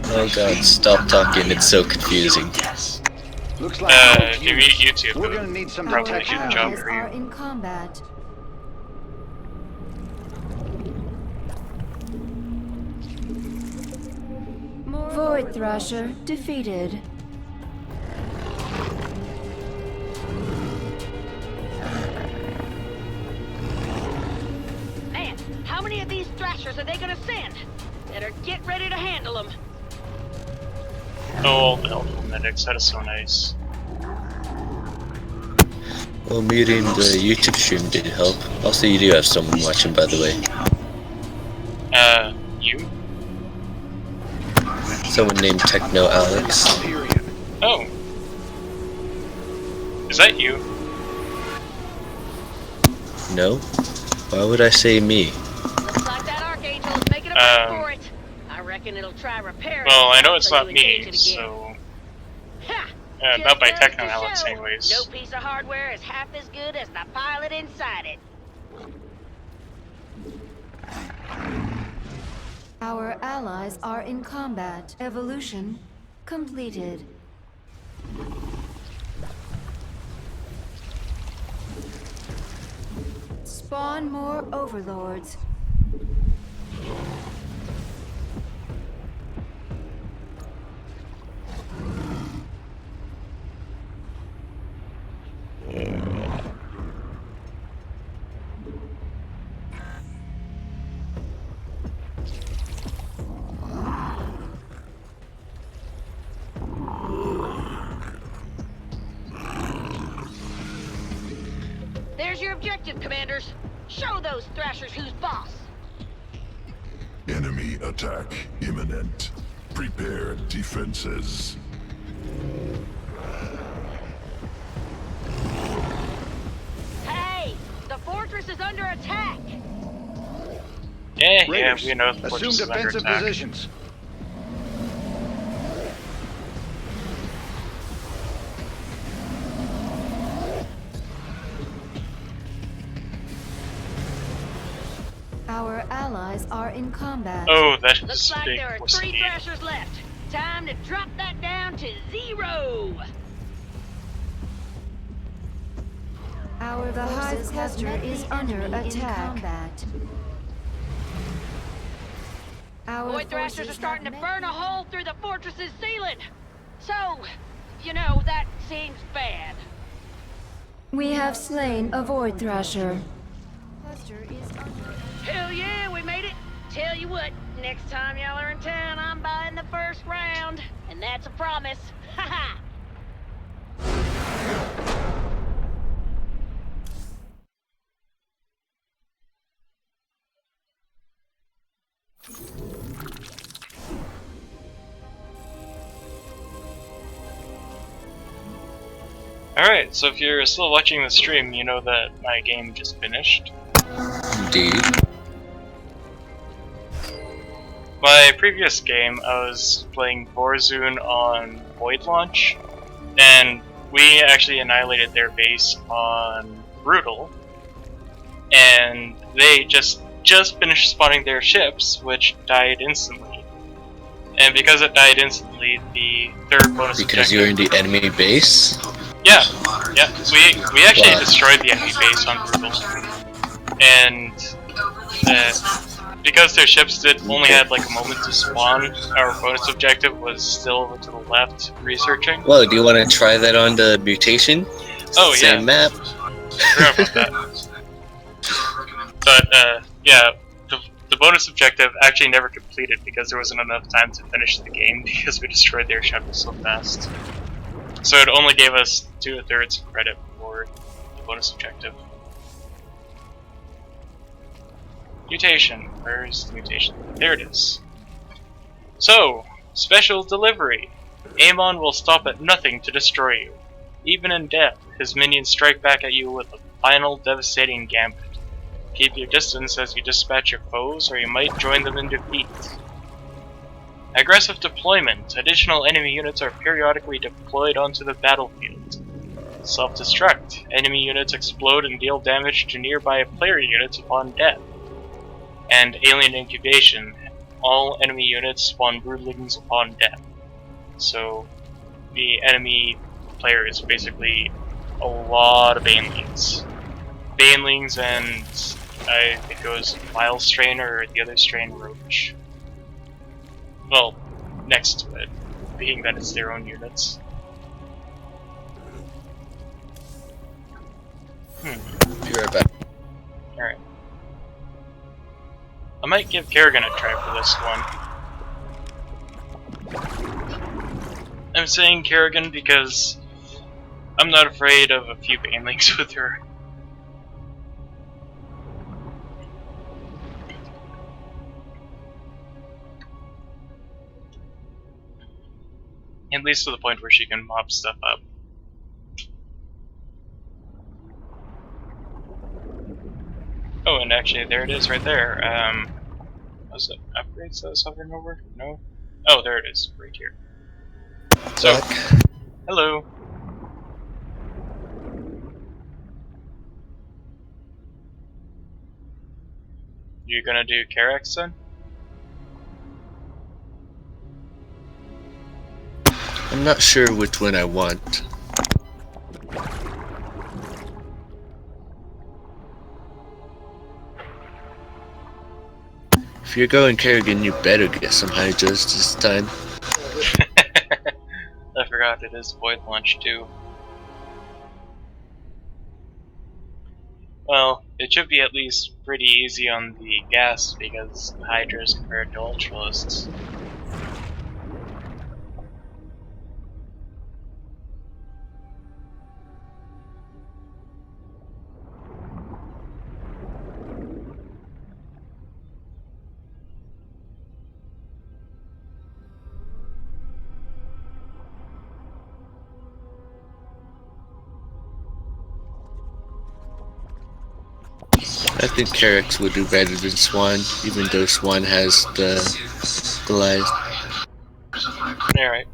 Oh god, stop talking, it's so confusing. Looks like If both you mute units. YouTube, We're it gonna would need some probably Our do the protection. job allies for are you. in combat. Void Thrasher defeated. Man, how many of these thrashers are they gonna send? Better get ready to handle them. Oh, all the helpful medics, that is so nice. Well, muting the YouTube stream did help. Also, you do have someone watching, by the way. You? Someone named Techno Alex. Oh. Is that you? No? Why would I say me? Looks like that Archangel is making a break for it. I reckon it'll try repairing. Well, I know itself it's so not you engage me, it again. so... Ha! not by Just goes Techno to Alex, show, anyways. no piece of hardware is half as good as the pilot inside it. Our allies are in combat. Evolution completed. Spawn more overlords. There's your objective, commanders. Show those thrashers who's boss. Enemy attack imminent. Prepare defenses. Hey, the fortress is under attack. Yeah, Raiders, we know the assume fortress is under defensive attack. positions. Our allies are in combat. Oh, that Looks is like big there are whiskey. 3 thrashers left. Time to drop that down to 0. Our the Hive cluster is under attack. Our Void thrashers are forces starting to have burn met a hole through the fortress's ceiling. So, you know, that seems bad. We have slain a Void Thrasher. Hell yeah, we made it. Tell you what, next time y'all are in town, I'm buying the first round. And that's a promise. Ha ha! Alright, so if you're still watching the stream, you know that my game just finished. Indeed. My previous game, I was playing Warzone on Void Launch, and we actually annihilated their base on Brutal, and they just finished spawning their ships, which died instantly. And because it died instantly, the third bonus Because objective... you're in the enemy base? Yeah, we actually Wow. destroyed the enemy base on Brutal, and because their ships only had like a moment to spawn, our bonus objective was still over to the left, researching. Well, do you want to try that on the mutation? Oh yeah, Same map. forgot about that. But yeah, the bonus objective actually never completed because there wasn't enough time to finish the game because we destroyed their shuttle so fast. So it only gave us 2/3 credit for the bonus objective. Mutation. Where is the mutation? There it is. So, special delivery. Amon will stop at nothing to destroy you. Even in death, his minions strike back at you with a final devastating gambit. Keep your distance as you dispatch your foes, or you might join them in defeat. Aggressive deployment. Additional enemy units are periodically deployed onto the battlefield. Self-destruct. Enemy units explode and deal damage to nearby player units upon death. And alien incubation. All enemy units spawn broodlings upon death. So the enemy player is basically a lot of banelings. Banelings and I think it was Vile Strain or the other strain Roach. Well, next to it, being that it's their own units. Be right back. Alright. I might give Kerrigan a try for this one. I'm saying Kerrigan because I'm not afraid of a few banelings with her. At least to the point where she can mob stuff up. Oh, and actually, there it is right there. Was it upgrades that I was hovering over? No? Oh, there it is, right here. So, hello. You gonna do Karax then? I'm not sure which one I want. If you're going Kerrigan, you better get some Hydras this time. I forgot it is Void Launch too. Well, it should be at least pretty easy on the gas because Hydras compared to Ultralists. I think Karax will do better than Swan, even though Swan has the Goliath. Alright.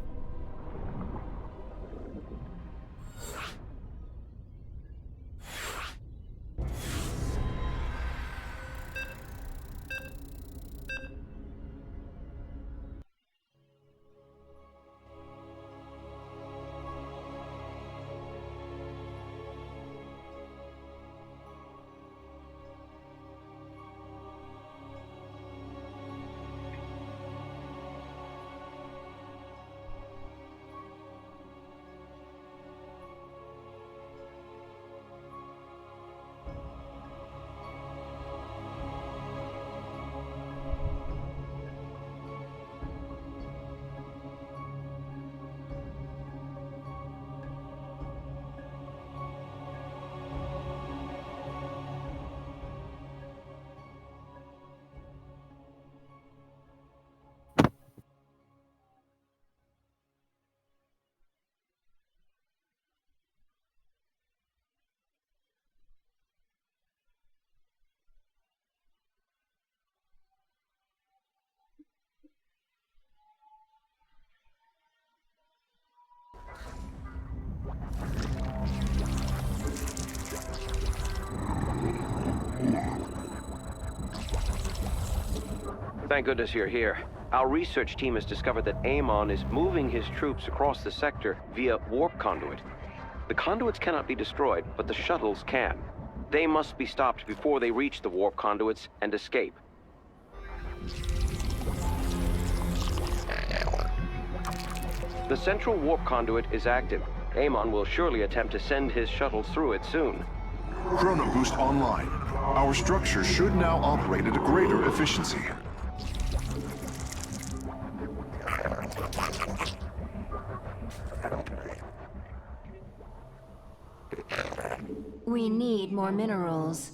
Thank goodness you're here. Our research team has discovered that Amon is moving his troops across the sector via warp conduit. The conduits cannot be destroyed, but the shuttles can. They must be stopped before they reach the warp conduits and escape. The central warp conduit is active. Amon will surely attempt to send his shuttles through it soon. Chrono boost online. Our structure should now operate at a greater efficiency. We need more minerals.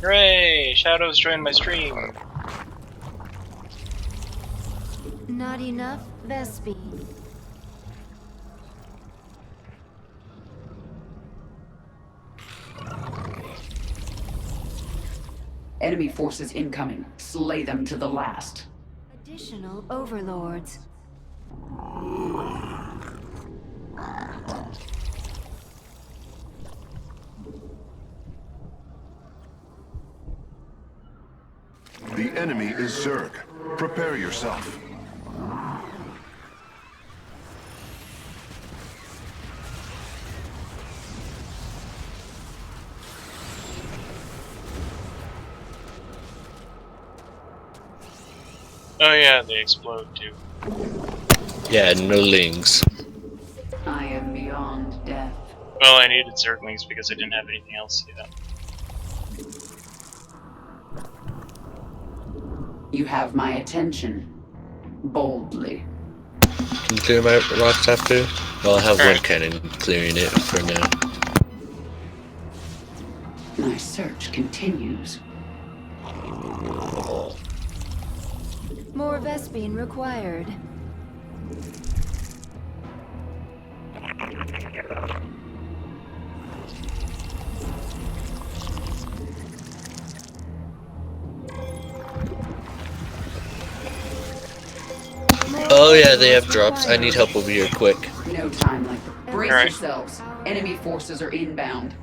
Hooray! Shadows joined my stream. Not enough Vespine. Enemy forces incoming. Slay them to the last. Additional overlords. The enemy is Zerg. Prepare yourself. Oh yeah, they explode too. Yeah, no lings. I am beyond death. Well, I needed Zerglings because I didn't have anything else yet. You have my attention. Boldly. Can you clear my rocks after? Well, I have one Alright. cannon clearing it for now. My search continues. More Vespine required. Oh yeah, they have drops. I need help over here quick. No time like brace Alright. yourselves. Enemy forces are inbound.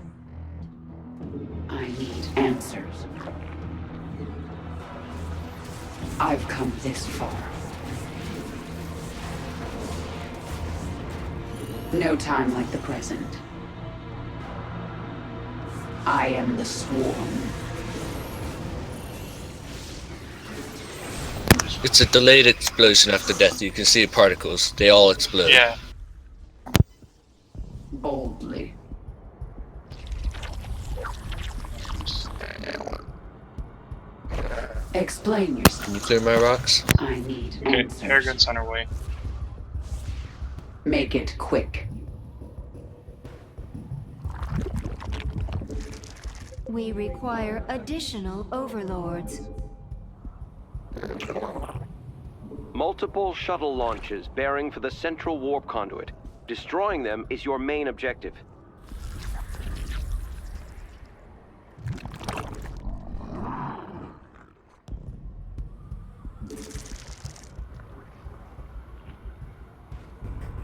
I need answers. I've come this far. No time like the present. I am the swarm. It's a delayed explosion after death. You can see particles. They all explode. Yeah. Boldly. Explain yourself. Can you clear my rocks? I need Okay, answers. Arrogant's on her way. Make it quick. We require additional overlords. Multiple shuttle launches bearing for the central warp conduit. Destroying them is your main objective.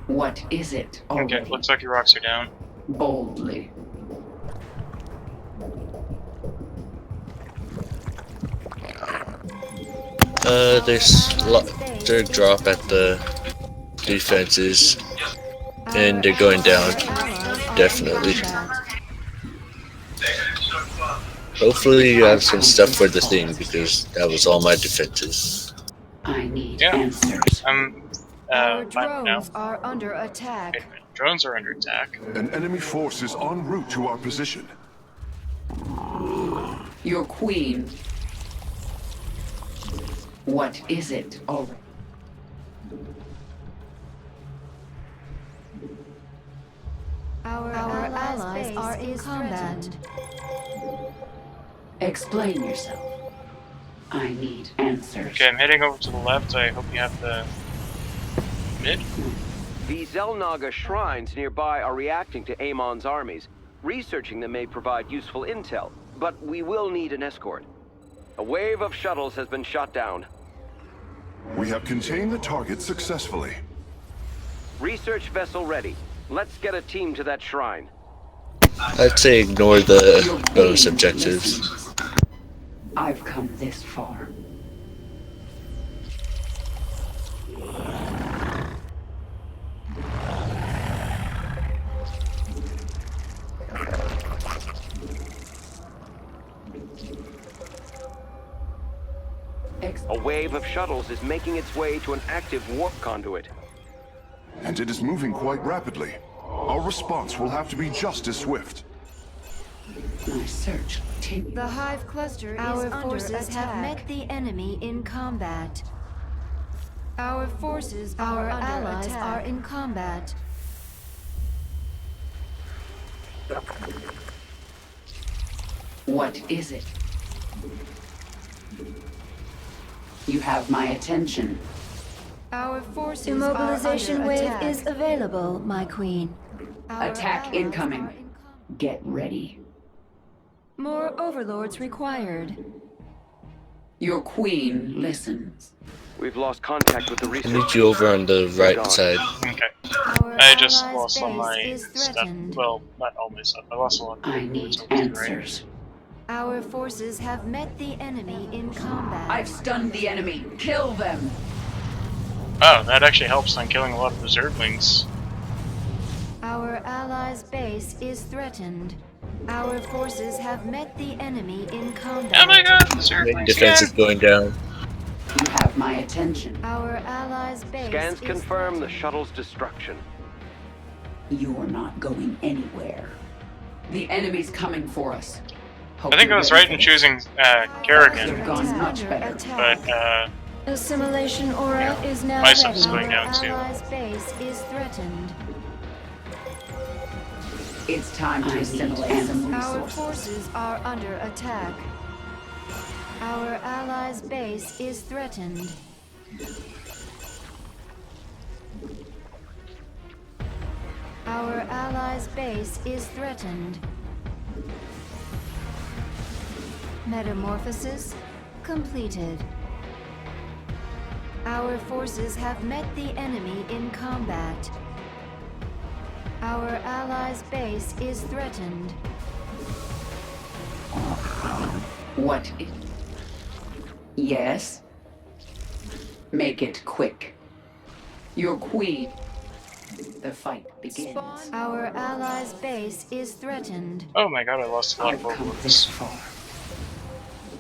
What is it? Okay, already? looks like your rocks are down. Boldly. There's third drop at the defenses, and they're going down. Definitely. Hopefully you have some stuff for the thing, because that was all my defenses. I need Yeah. answers. I'm Our fine now. drones are under attack. Wait a minute. Drones are under attack. An enemy force is en route to our position. Your queen. What is it already? Our allies are in combat. Explain yourself. I need answers. Okay, I'm heading over to the left. I hope you have the mid. The Zelnaga shrines nearby are reacting to Amon's armies. Researching them may provide useful intel, but we will need an escort. A wave of shuttles has been shot down. We have contained the target successfully. Research vessel ready. Let's get a team to that shrine. I'd say ignore the bonus objectives. I've come this far. A wave of shuttles is making its way to an active warp conduit. And it is moving quite rapidly. Our response will have to be just as swift. My search continues. The Hive cluster Our is under forces attack. have met the enemy in combat. Our forces, our allies are in combat. What is it? You have my attention. Our forces Immobilization are under wave attack. is available, my queen. Our Attack allies incoming. are in Get ready. More overlords required. Your queen listens. We've lost contact with the I research. need you over on the right Gone. side. Okay. Our I just allies' lost all base my is stuff. threatened. Well, not all my stuff. I lost a lot of I overlords need over to the right. answers. Our forces have met the enemy in combat. I've stunned the enemy. Kill them. Oh, that actually helps on killing a lot of reservelings. Our allies' base is threatened. Our forces have met the enemy in combat. Oh my god, Main reservelings defense again! is going down. You have my attention. Our allies' base Scans is confirm the threatened. shuttle's destruction. You're not going anywhere. The enemy's coming for us. Hope I think I you're was ready right for in this. choosing You've Kerrigan, gone much better. but Assimilation aura is now my stuff is ready. going down too. Our allies' base is threatened. It's time to assimilate some Our resources. forces are under attack. Our allies' base is threatened. Our allies' base is threatened. Metamorphosis completed. Our forces have met the enemy in combat. Our allies' base is threatened. What? Yes? Make it quick. Your queen. The fight begins. Our allies' base is threatened. Oh my god, I lost a lot of I've come this overlords.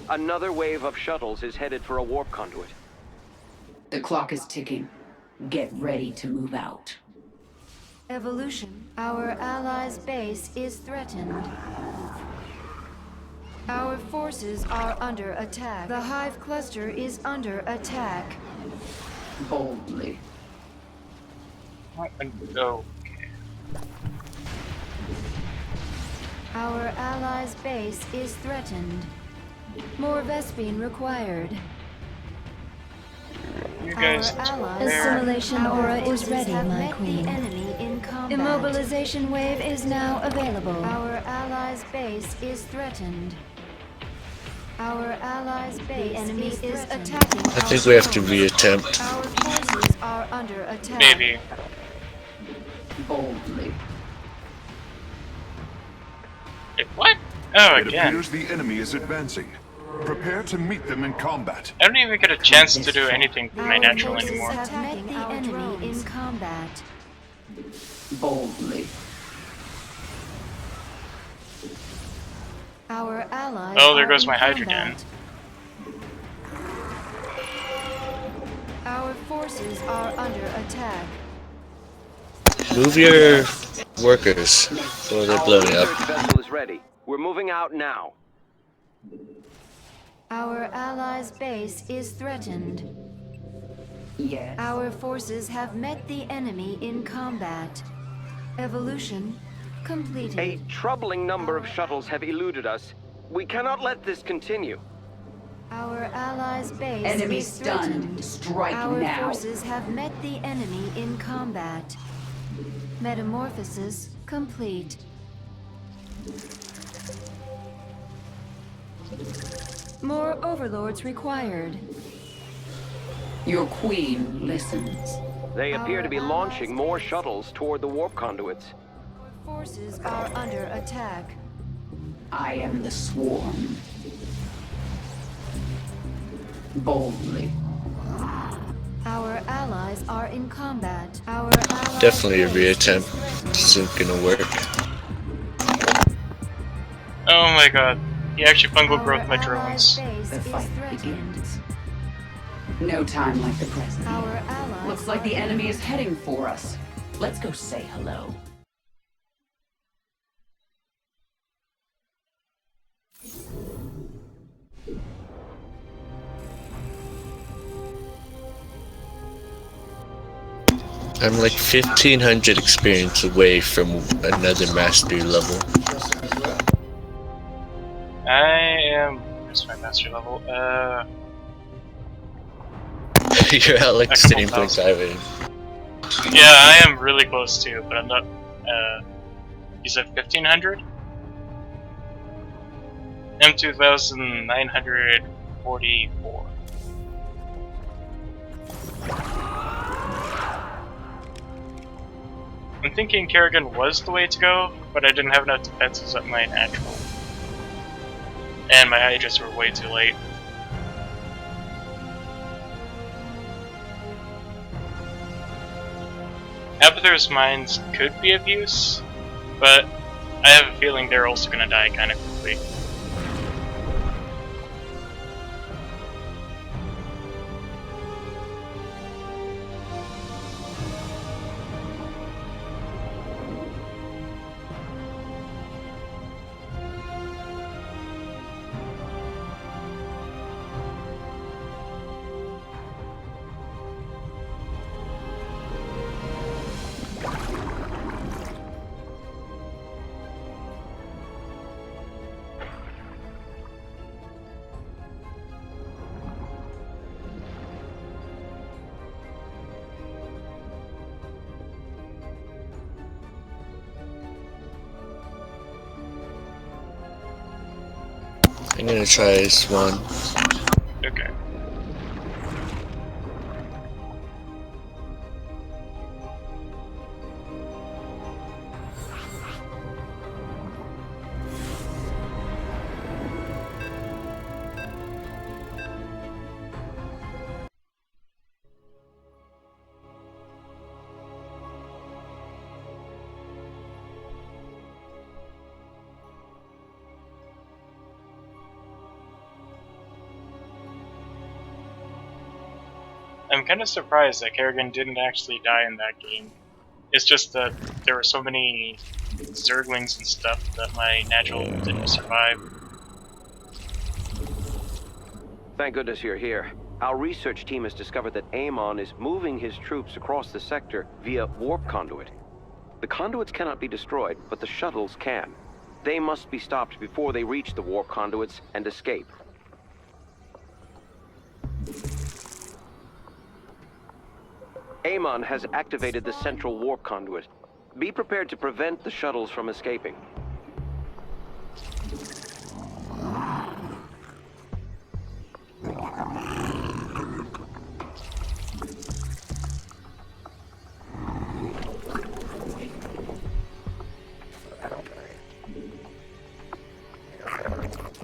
far. Another wave of shuttles is headed for a warp conduit. The clock is ticking. Get ready to move out. Evolution. Our allies' base is threatened. Our forces are under attack. The Hive cluster is under attack. Boldly. Oh, Our allies' base is threatened. More Vespine required. you guys. Our allies Assimilation our aura is forces ready, have my met queen. The enemy in combat. Immobilization wave is now available. Our allies' base is threatened. Our allies' base enemy is is attacking. I think we have to reattempt. Our forces are under attack. Maybe. Boldly. Wait, what? Oh, It again. appears the enemy is advancing. Prepare to meet them in combat. I don't even get a chance to do anything with my Our natural forces anymore. have met the enemy in combat. Boldly. Our allies Oh, there are goes in my hydrogen. combat. Our forces are under attack. Move your workers, or they're blowing Our up. research vessel is ready. We're moving out now. Our allies' base is threatened. Yes. Our forces have met the enemy in combat. Evolution completed. A troubling number of shuttles have eluded us. We cannot let this continue. Our allies' base Enemy is stunned. threatened. Strike Our now. forces have met the enemy in combat. Metamorphosis complete. More overlords required. Your queen listens. They appear to be Our launching allies' more base- shuttles toward the warp conduits. Our forces are under attack. I am the swarm. Boldly. Our allies are in combat. Our allies' Definitely a base is reattempt. threatened. This isn't gonna work. Oh my god. He actually fungal Our growth my allies' drones. base The is fight threatened. begins. No time like the present. Our allies Looks like are the in enemy is attack. heading for us. Let's go say hello. I'm like 1500 experience away from another mastery level. I am. Where's my master level? You're at like A the couple same place thousand. I am. Yeah, I am really close too, but I'm not. You said 1500? I'm 2944. I'm thinking Kerrigan was the way to go, but I didn't have enough defenses at my natural. And my Hydras were way too late. Abathur's mines could be of use, but I have a feeling they're also gonna die kinda quickly. I'm gonna try this one. Okay. I'm kind of surprised that Kerrigan didn't actually die in that game. It's just that there were so many Zerglings and stuff that my natural didn't survive. Thank goodness you're here. Our research team has discovered that Amon is moving his troops across the sector via warp conduit. The conduits cannot be destroyed, but the shuttles can. They must be stopped before they reach the warp conduits and escape. Amon has activated the central warp conduit. Be prepared to prevent the shuttles from escaping.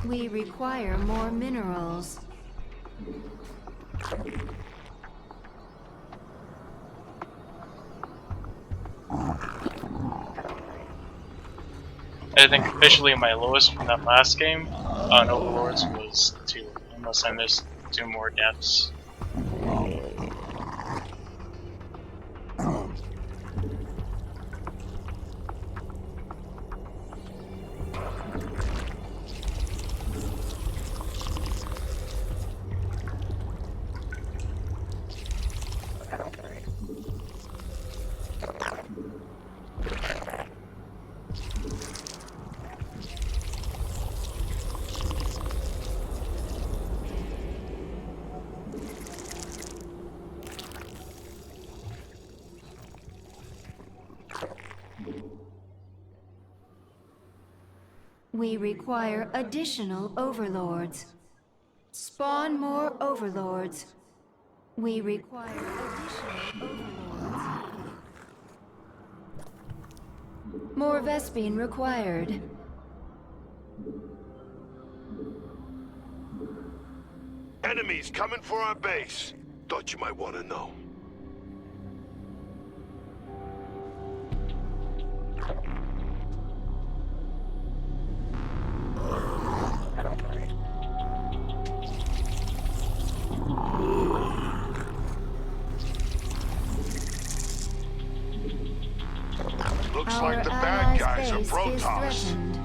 We require more minerals. I think officially my lowest from that last game on Overlords was 2, unless I missed 2 more deaths. We require additional overlords. Spawn more overlords. We require additional overlords. More Vespene required. Enemies coming for our base. Thought you might want to know. Looks Our like the allies' bad guys are base is Protoss. threatened.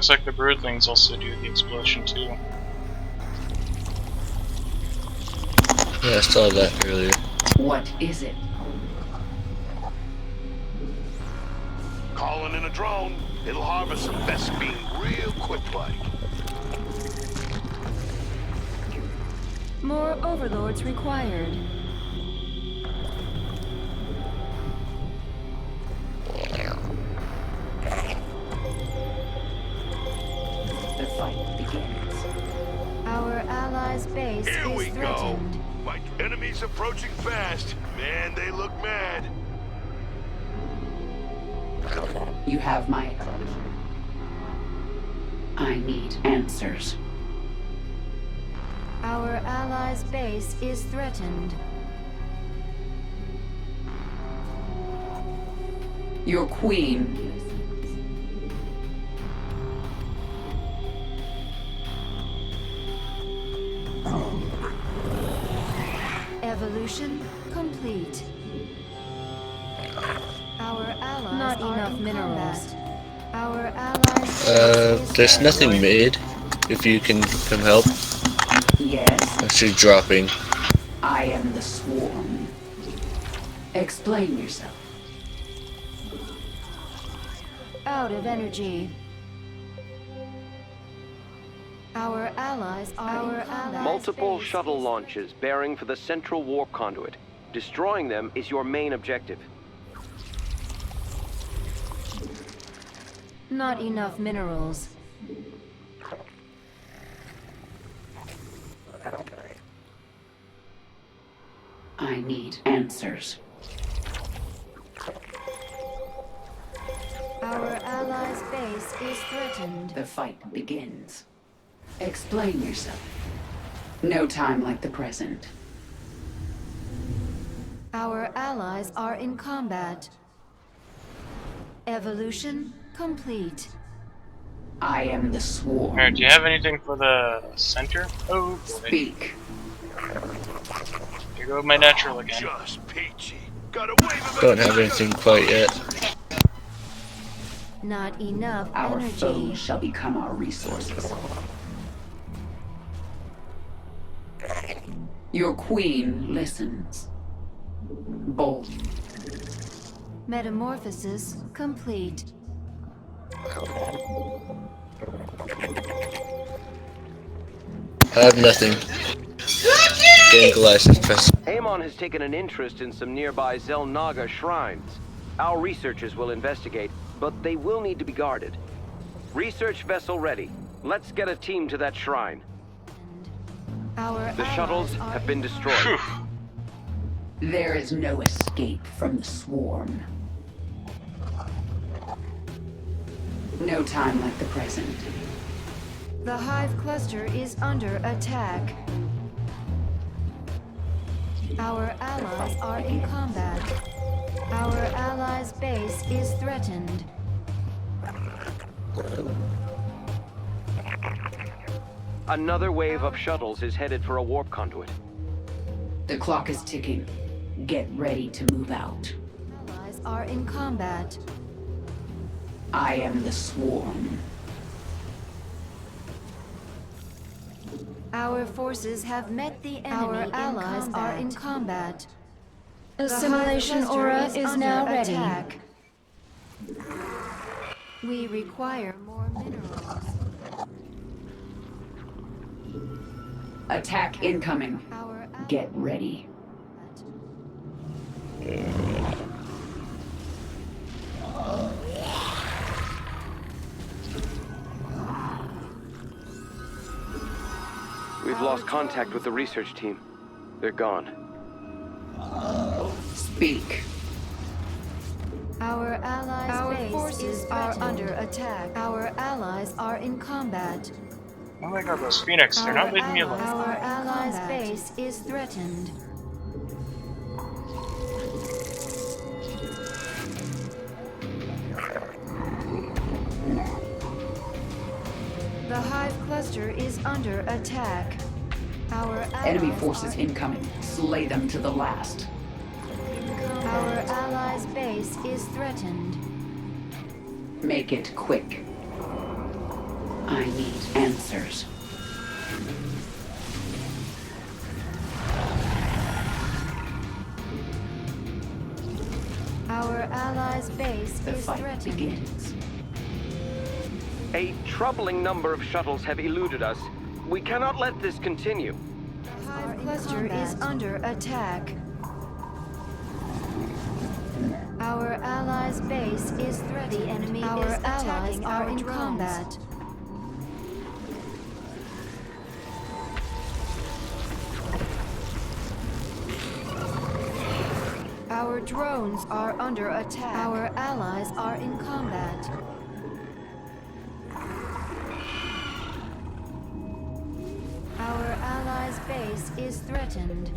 looks like the broodlings also do the explosion too. Yeah, I saw that earlier. What is it? Calling in a drone. It'll harvest some Vespine real quick like. More overlords required. The fight begins. Our allies' base Here is we go. threatened. My enemy's approaching fast. Man, they look mad. You have my attention. I need answers. Our allies' base is threatened. Your queen. Evolution complete. Our allies not enough minerals. Our allies. There's nothing made. If you can come help. Yes. Actually dropping. I am the swarm. Explain yourself. Out of energy. Our allies are Multiple shuttle launches bearing for the central warp conduit. Destroying them is your main objective. Not enough minerals. I need answers. Our allies' base is threatened. The fight begins. Explain yourself. No time like the present. Our allies are in combat. Evolution complete. I am the swarm. Alright, do you have anything for the center? Oh, boy. Speak. Here go my natural again. Just peachy. Got a wave of Don't have anything quite yet. Not enough Our energy. foes shall become our resources. Your queen listens. Bold. Metamorphosis complete. I have nothing. Getting Goliath's press. Amon has taken an interest in some nearby Zelnaga shrines. Our researchers will investigate, but they will need to be guarded. Research vessel ready. Let's get a team to that shrine. The shuttles have been destroyed. There is no escape from the swarm. No time like the present. The hive cluster is under attack. Our allies are in combat. Our allies' base is threatened. Another wave of shuttles is headed for a warp conduit. The clock is ticking. Get ready to move out. Allies are in combat. I am the swarm. Our forces have met the enemy. Our allies are in combat. Assimilation aura is now ready. Attack. We require more minerals. Attack incoming. Our Get ready. We've lost contact with the research team. They're gone. Speak. Our allies' forces are under attack. Our allies are in combat. Oh my god, those Phoenix, they're not leaving me alone. Our allies' base is threatened. The hive cluster is under attack. Our Enemy allies forces are incoming. Slay them to the last. Our allies' base is threatened. Make it quick. I need answers. Our allies' base The is fight threatened. begins. A troubling number of shuttles have eluded us. We cannot let this continue. The hive cluster is under attack. Our allies' base is threatened. The enemy is attacking our in combat. Our drones are under attack. Our allies are in combat. Our allies' base is threatened.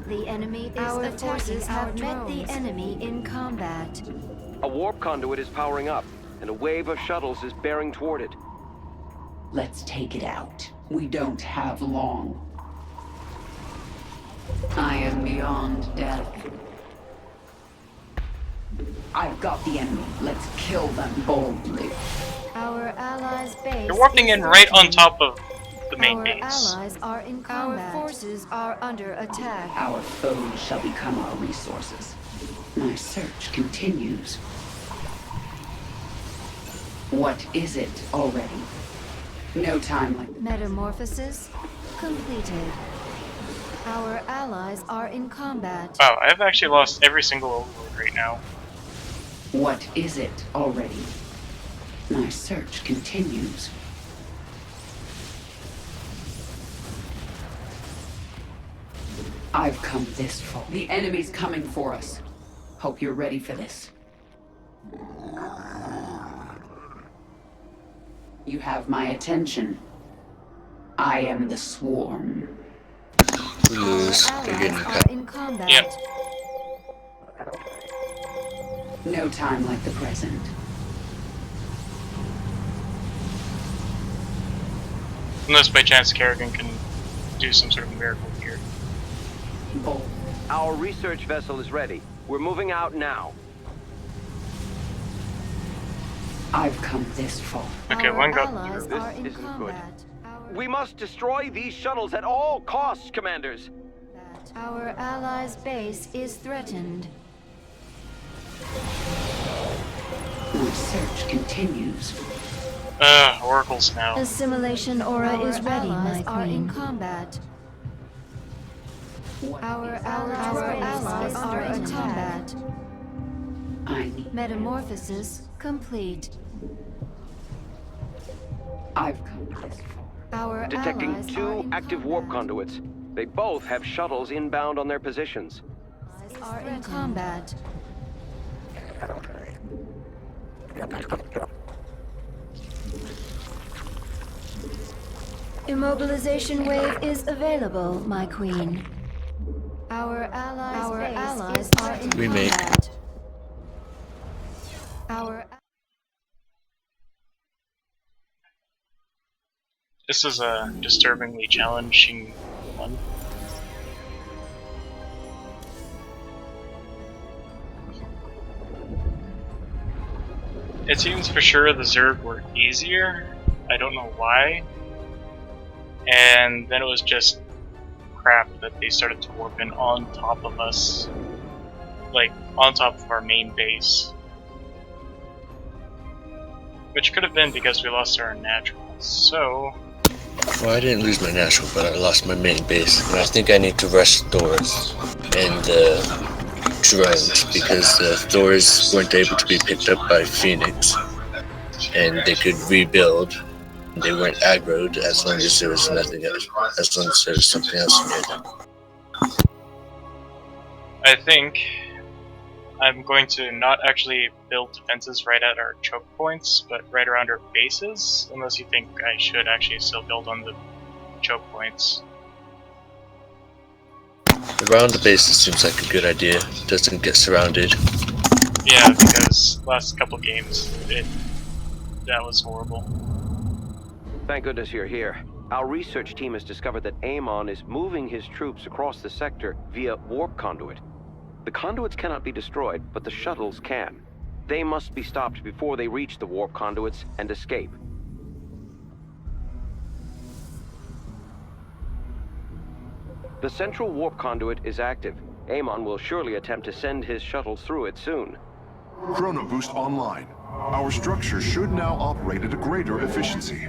The enemy is our attacking. Forces have met the enemy in combat. A warp conduit is powering up, and a wave of shuttles is bearing toward it. Let's take it out. We don't have long. I am beyond death. I've got the enemy. Let's kill them boldly. Our allies' base. You're warping in right on top of the main our base. Allies are in combat. Our forces are under attack. Our foes shall become our resources. My search continues. What is it already? No time like this. Metamorphosis completed. Our allies are in combat. Wow, I've actually lost every single overlord right now. What is it already? My search continues. I've come this far. The enemy's coming for us. Hope you're ready for this. You have my attention. I am the swarm. We lose. They're getting cut. In combat. Yep. No time like the present. Unless by chance Kerrigan can do some sort of miracle here. Bold. Our research vessel is ready. We're moving out now. I've come this far. Okay, one got allies through. are in This isn't combat. We must destroy these shuttles at all costs, Commanders. Our allies' base is threatened. My search continues. Oracles now. Assimilation aura is ready, my queen. Are in combat. Our allies are in combat. I need. Metamorphosis complete. I've come this far. Our Detecting allies are two in active warp conduits. They both have shuttles inbound on their positions. Are in combat. Immobilization wave is available, my queen. Our allies are in Remake. combat. This is a disturbingly challenging one. It seems for sure the Zerg were easier. I don't know why. And then it was just crap that they started to warp in on top of us. Like, on top of our main base. Which could have been because we lost our natural. So... Well, I didn't lose my natural, but I lost my main base. And I think I need to rush Thors and drones, because the Thors weren't able to be picked up by Phoenix. And they could rebuild. They weren't aggroed as long as there was nothing else, as long as there was something else near them. I think I'm going to not actually build defenses right at our choke points, but right around our bases, unless you think I should actually still build on the choke points. Around the bases seems like a good idea. Doesn't get surrounded. Yeah, because last couple games, that was horrible. Thank goodness you're here. Our research team has discovered that Amon is moving his troops across the sector via warp conduit. The conduits cannot be destroyed, but the shuttles can. They must be stopped before they reach the warp conduits and escape. The central warp conduit is active. Amon will surely attempt to send his shuttles through it soon. Chrono boost online. Our structure should now operate at a greater efficiency.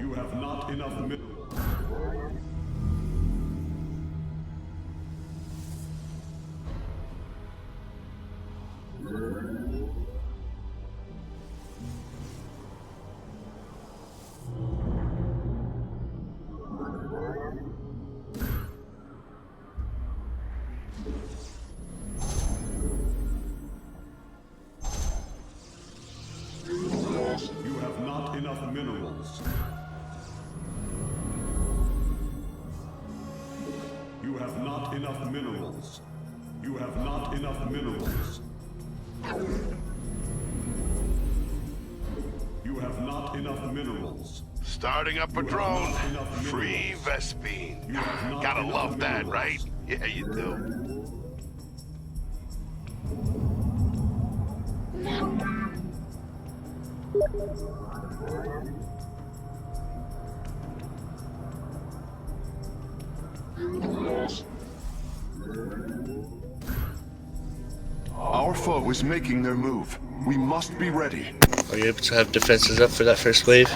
You have not enough minerals. You have not enough minerals. You have not enough minerals. You have not enough minerals. You have not enough minerals. Starting up a drone. Free Vespine. Gotta love that, right? Yeah, you do. Our foe is making their move. We must be ready. Are you able to have defenses up for that first wave?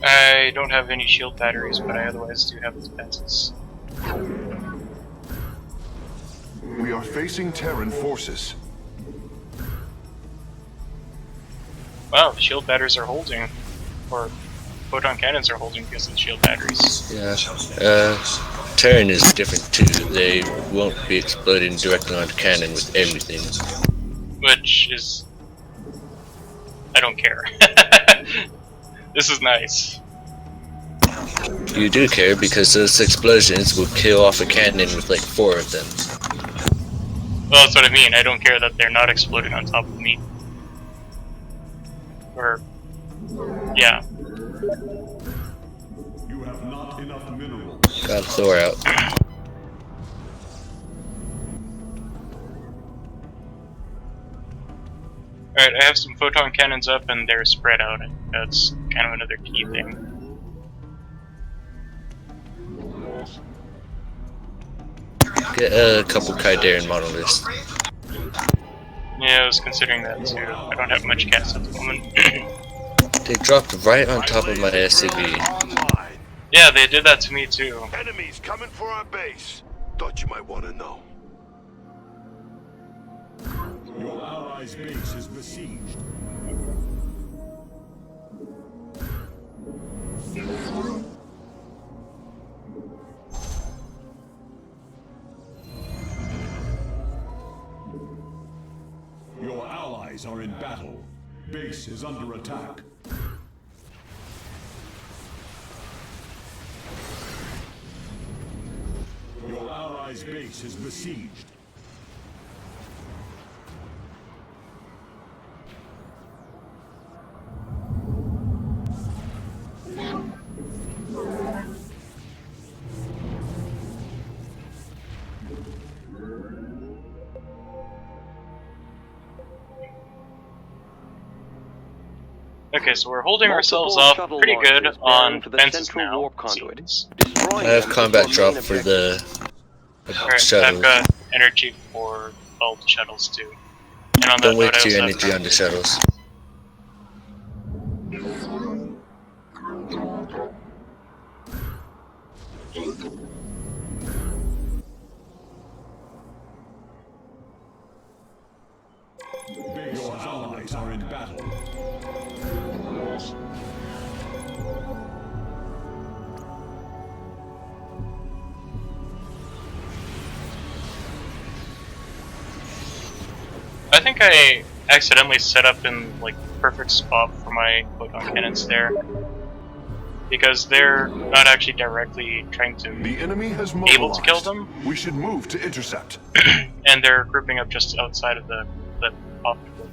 I don't have any shield batteries, but I otherwise do have defenses. We are facing Terran forces. Wow, the shield batteries are holding. Or photon cannons are holding because of the shield batteries. Yeah. Terran is different too. They won't be exploding directly onto cannon with everything. Which is... I don't care. This is nice. You do care because those explosions will kill off a cannon with like 4 of them. Well, that's what I mean. I don't care that they're not exploding on top of me. Or... yeah. You have not enough minerals. Got Thor out. Alright, I have some photon cannons up and they're spread out. That's kind of another key thing. Get a couple Kaidaran monoliths. Yeah, I was considering that too. I don't have much gas at the moment. They dropped right on top of my SCV. Yeah, they did that to me too. Enemies coming for our base. Thought you might want to know. Your allies' base is besieged. Your allies are in battle. Base is under attack. Your allies' base is besieged. Okay, so we're holding ourselves off pretty good on defenses now. I have combat drop for the shuttle. I've got energy for all the shuttles too. And on Don't that waste note, your energy on the shuttles. Your allies are in battle. I think I accidentally set up in like perfect spot for my photon cannons there. because they're not actually directly trying to The enemy has able to kill mobilized. them, We should move to intercept. and they're grouping up just outside of the optical.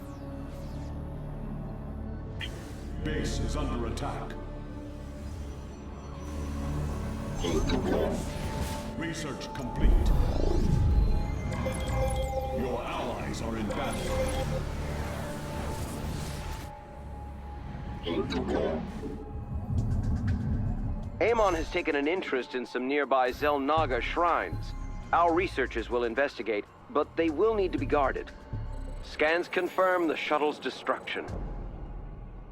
Base is under attack. Research complete. Your allies are in battle. Amon has taken an interest in some nearby Zelnaga shrines. Our researchers will investigate, but they will need to be guarded. Scans confirm the shuttle's destruction.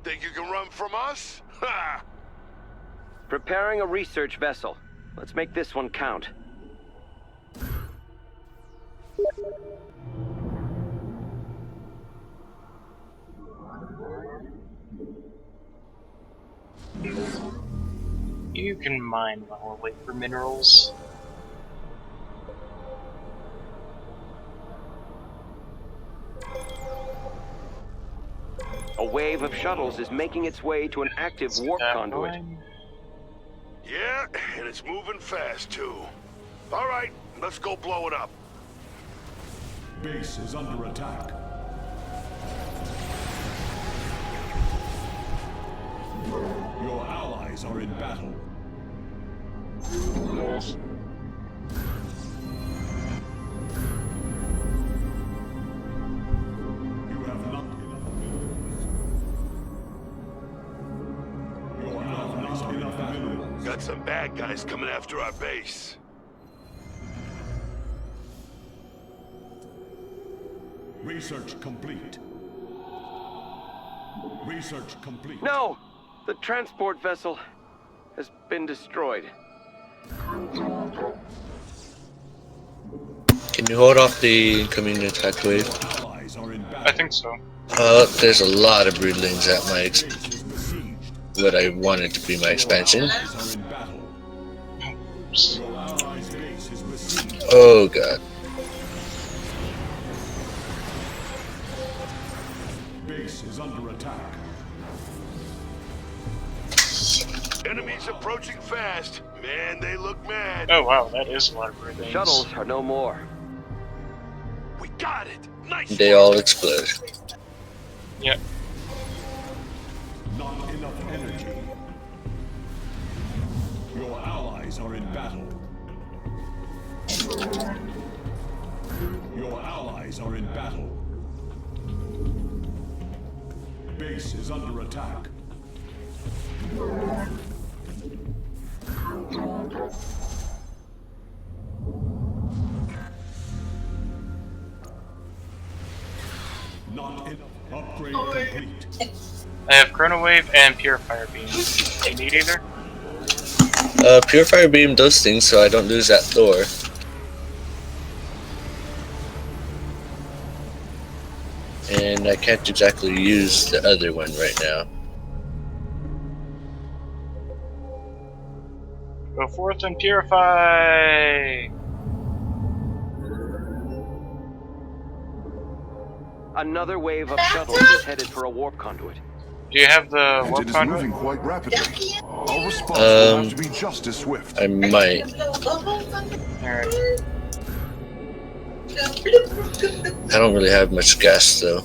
Think you can run from us? Ha! Preparing a research vessel. Let's make this one count. You can mine while we wait for minerals. A wave of shuttles is making its way to an active warp conduit. Yeah, and it's moving fast, too. All right, let's go blow it up. Base is under attack. Your allies are in battle. You have not enough minerals. You have not enough minerals. Got some bad guys coming after our base. Research complete. Research complete. No! The transport vessel has been destroyed. Can you hold off the incoming attack wave? I think so. There's a lot of broodlings at my what I wanted to be my expansion. Oh god. Base is under attack. Enemies approaching fast. Man, they look mad. Oh wow, that is a lot of broodlings. Shuttles are no more. We got it. Nice. They all explode. Yep. Not enough energy. Your allies are in battle. Your allies are in battle. Base is under attack. Not enough. Upgrade complete. I have Chrono Wave and Purifier Beam. Do you need either? Purifier Beam does things so I don't lose that Thor. And I can't exactly use the other one right now. Go forth and purify! Another wave of shuttles is headed for a warp conduit. Do you have the warp It is conduit? moving quite rapidly. Our response will have to be just as swift. I might. Alright. I don't really have much gas though.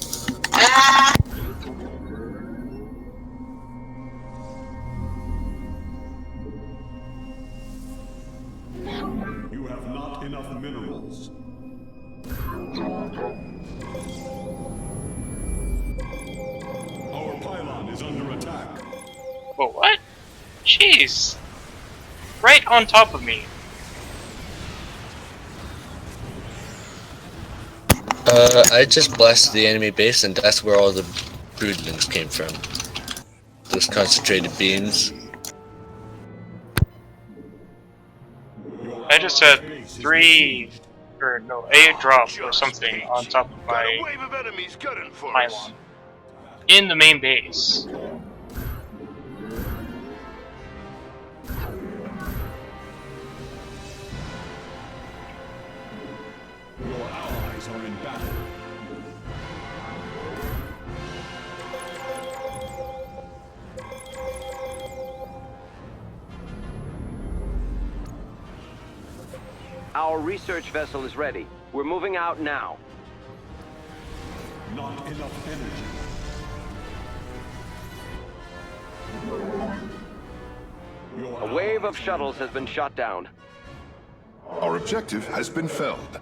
You have not enough minerals. Our pylon is under attack. Whoa, what? Jeez! Right on top of me. I just blasted the enemy base and that's where all the broodlings came from. Those concentrated beams. I just had 3, or no, a drop or something on top of my Wave of enemies gunning for us. pylon. In the main base. Your allies are in battle. Our research vessel is ready. We're moving out now. Not enough energy. A wave of shuttles has been shot down. Our objective has been felled.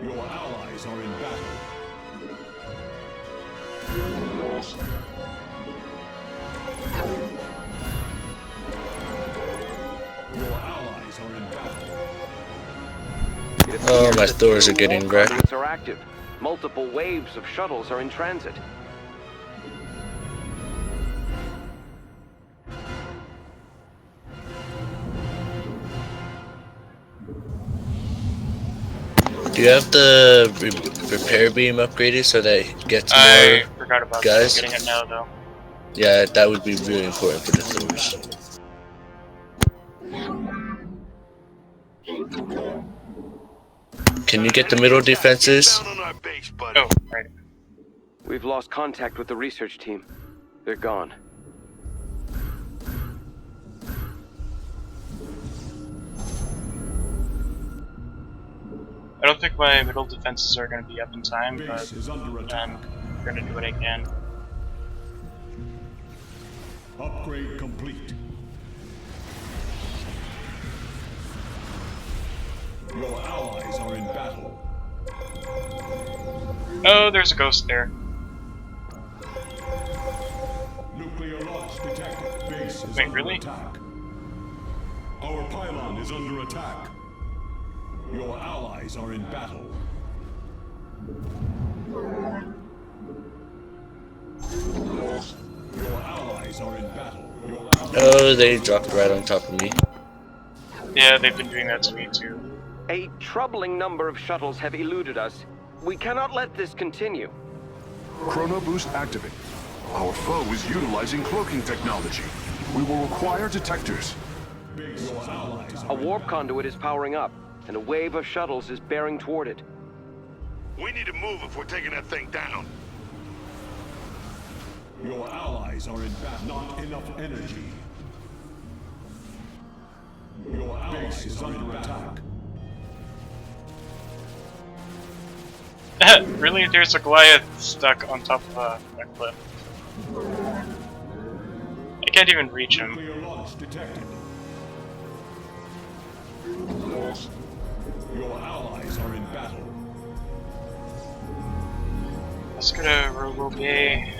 Your allies are in battle. Your allies are in battle. Oh, my Thors are getting wrecked. Conduits are active. Multiple waves of shuttles are in transit. Do you have the repair beam upgraded so that it gets more I forgot about guys? getting it now, though. Yeah, that would be really important for the Thors. Can you get the middle defenses? Oh, right. We've lost contact with the research team. They're gone. I don't think my middle defenses are going to be up in time, but I'm going to do what I can. Upgrade complete. Your allies are in battle. Oh, there's a ghost there. Nuclear launch detected. Base is Wait, under really? attack. Our pylon is under attack. Your allies are in battle. Your allies are in battle. Oh, they dropped right on top of me. Yeah, they've been doing that to me too. A troubling number of shuttles have eluded us. We cannot let this continue. Chrono boost activate. Our foe is utilizing cloaking technology. We will require detectors. A warp conduit is powering up, and a wave of shuttles is bearing toward it. We need to move if we're taking that thing down. Your allies are in battle. Not enough energy. Your base is under attack. Really? There's a Goliath stuck on top of a cliff. I can't even reach him. Nuclear launch detected. Your allies are in battle. Let's go to Robo Bay.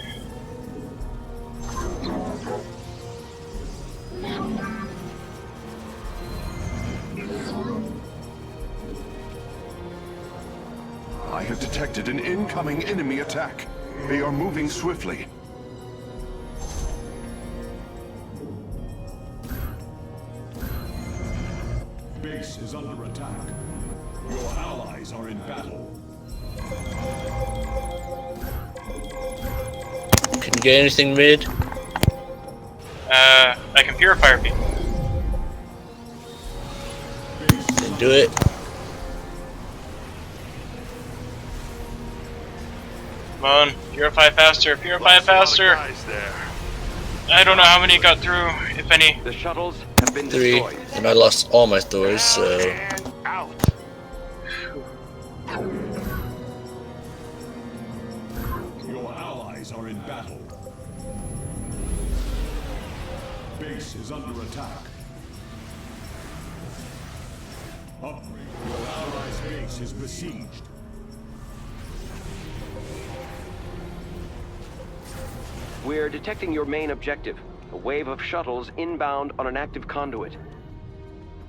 I have detected an incoming enemy attack. They are moving swiftly. Base is under attack. Your allies are in battle. Can you get anything mid? I can purify beam. Then do it. Come on, purify faster, purify faster! I don't know how many got through, if any. The shuttles have been 3, destroyed. and I lost all my Thors, so... Your allies are in battle. Base is under attack. Upgrade. Your allies' base is besieged. We're detecting your main objective. A wave of shuttles inbound on an active conduit.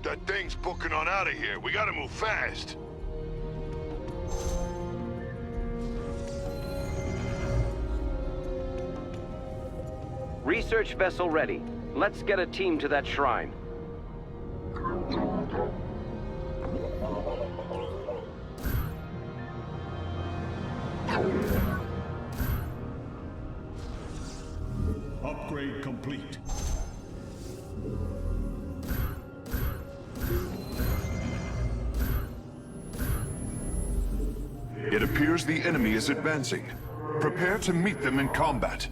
That thing's booking on out of here. We gotta move fast. Research vessel ready. Let's get a team to that shrine. Upgrade complete. It appears the enemy is advancing. Prepare to meet them in combat.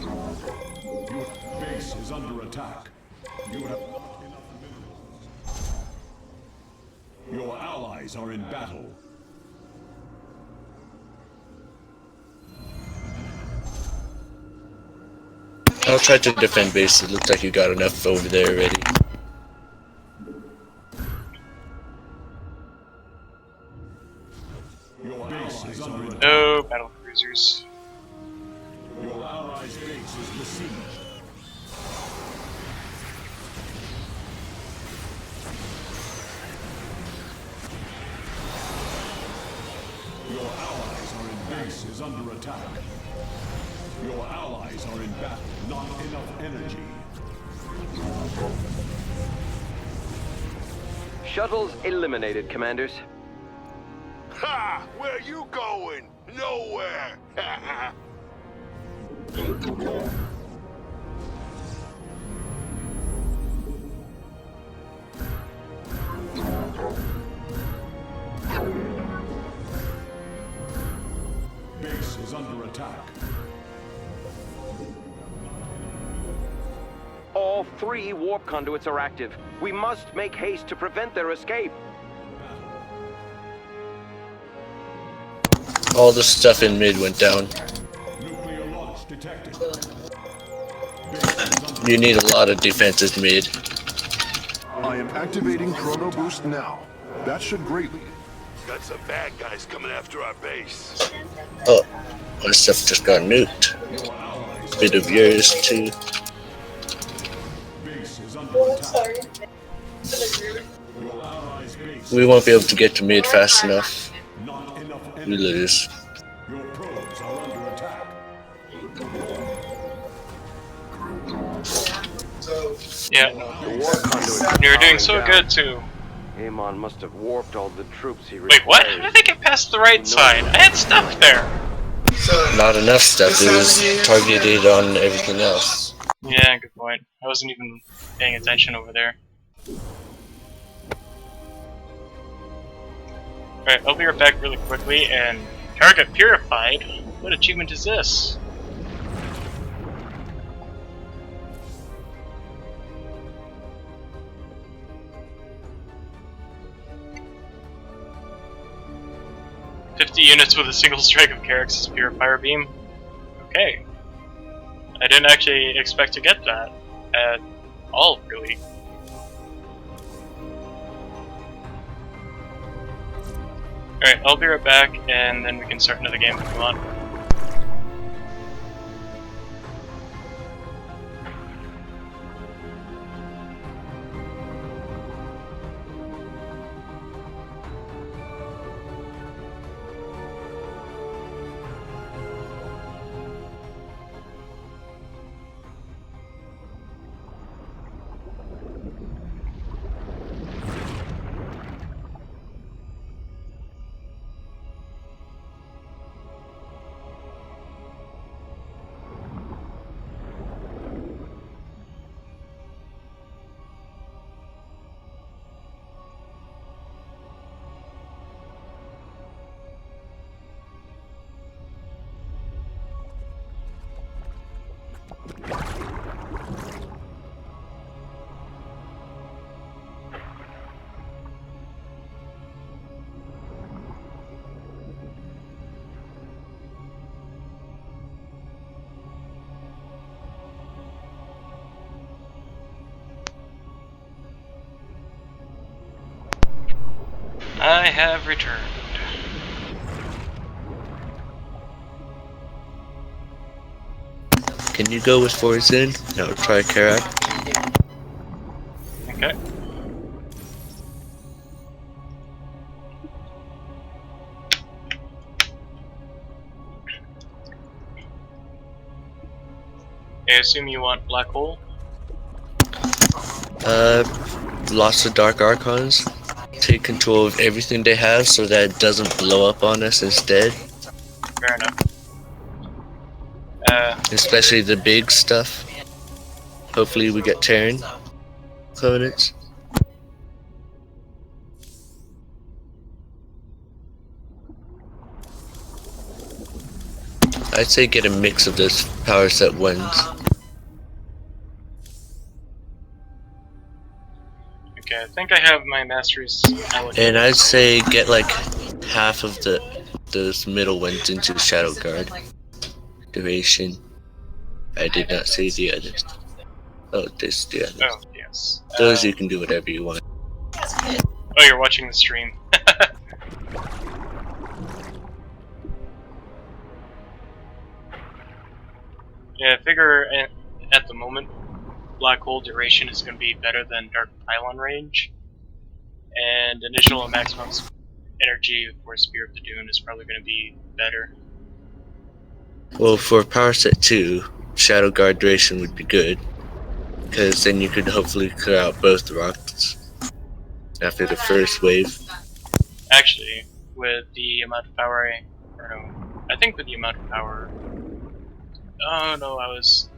Your base is under attack. You have not enough minerals. Your allies are in battle. I'll try to defend base. It looks like you got enough over there already. Your base is under attack. No battle cruisers. Your allies' base is besieged. Your allies are in base is under attack. Your allies are in battle. Not enough energy. Shuttles eliminated, commanders. Ha! Where you going? Nowhere! Base is under attack. All 3 warp conduits are active. We must make haste to prevent their escape. All the stuff in mid went down. Nuclear launch detected. You need a lot of defenses mid. I am activating Chrono Boost now. That should greatly. Got some bad guys coming after our base. Oh, my stuff just got nuked. Bit of yours too. Base is under attack. We won't be able to get to mid fast enough. Not enough We energy. lose. Your probes are under attack. Yeah. The warp conduit. You're doing so good too. Amon must have warped all the troops he Wait, what? requires. How did they get past the right side? I had stuff there. Not enough stuff. It was targeted on everything else. Yeah, good point. I wasn't even paying attention over there. Alright, I'll be right back really quickly, and target purified? What achievement is this? Units with a single strike of Carix's Purifier Beam? Okay. I didn't actually expect to get that at all, really. Alright, I'll be right back, and then we can start another game if you want. I have returned. Can you go with forwards in? No, try Karak. Okay. I assume you want Black Hole? Lots of Dark Archons. Take control of everything they have so that it doesn't blow up on us instead. Fair enough. Especially the big stuff. Hopefully we get Terran Covenants. I'd say get a mix of those power set ones. Okay, I think I have my masteries allocated. And I'd say get like half of those middle ones into Shadow Guard. Duration. I did not say the others. Oh, this the others. Oh, yes. Those you can do whatever you want. Oh, you're watching the stream. Yeah, I figure at the moment, Black Hole duration is going to be better than Dark Pylon range. And initial and maximum energy for Spear of the Dune is probably going to be better. Well, for power set 2, Shadow Guard duration would be good. Because then you could hopefully clear out both rockets after the first wave. Actually, with the amount of power I think with the amount of power... Oh no, I was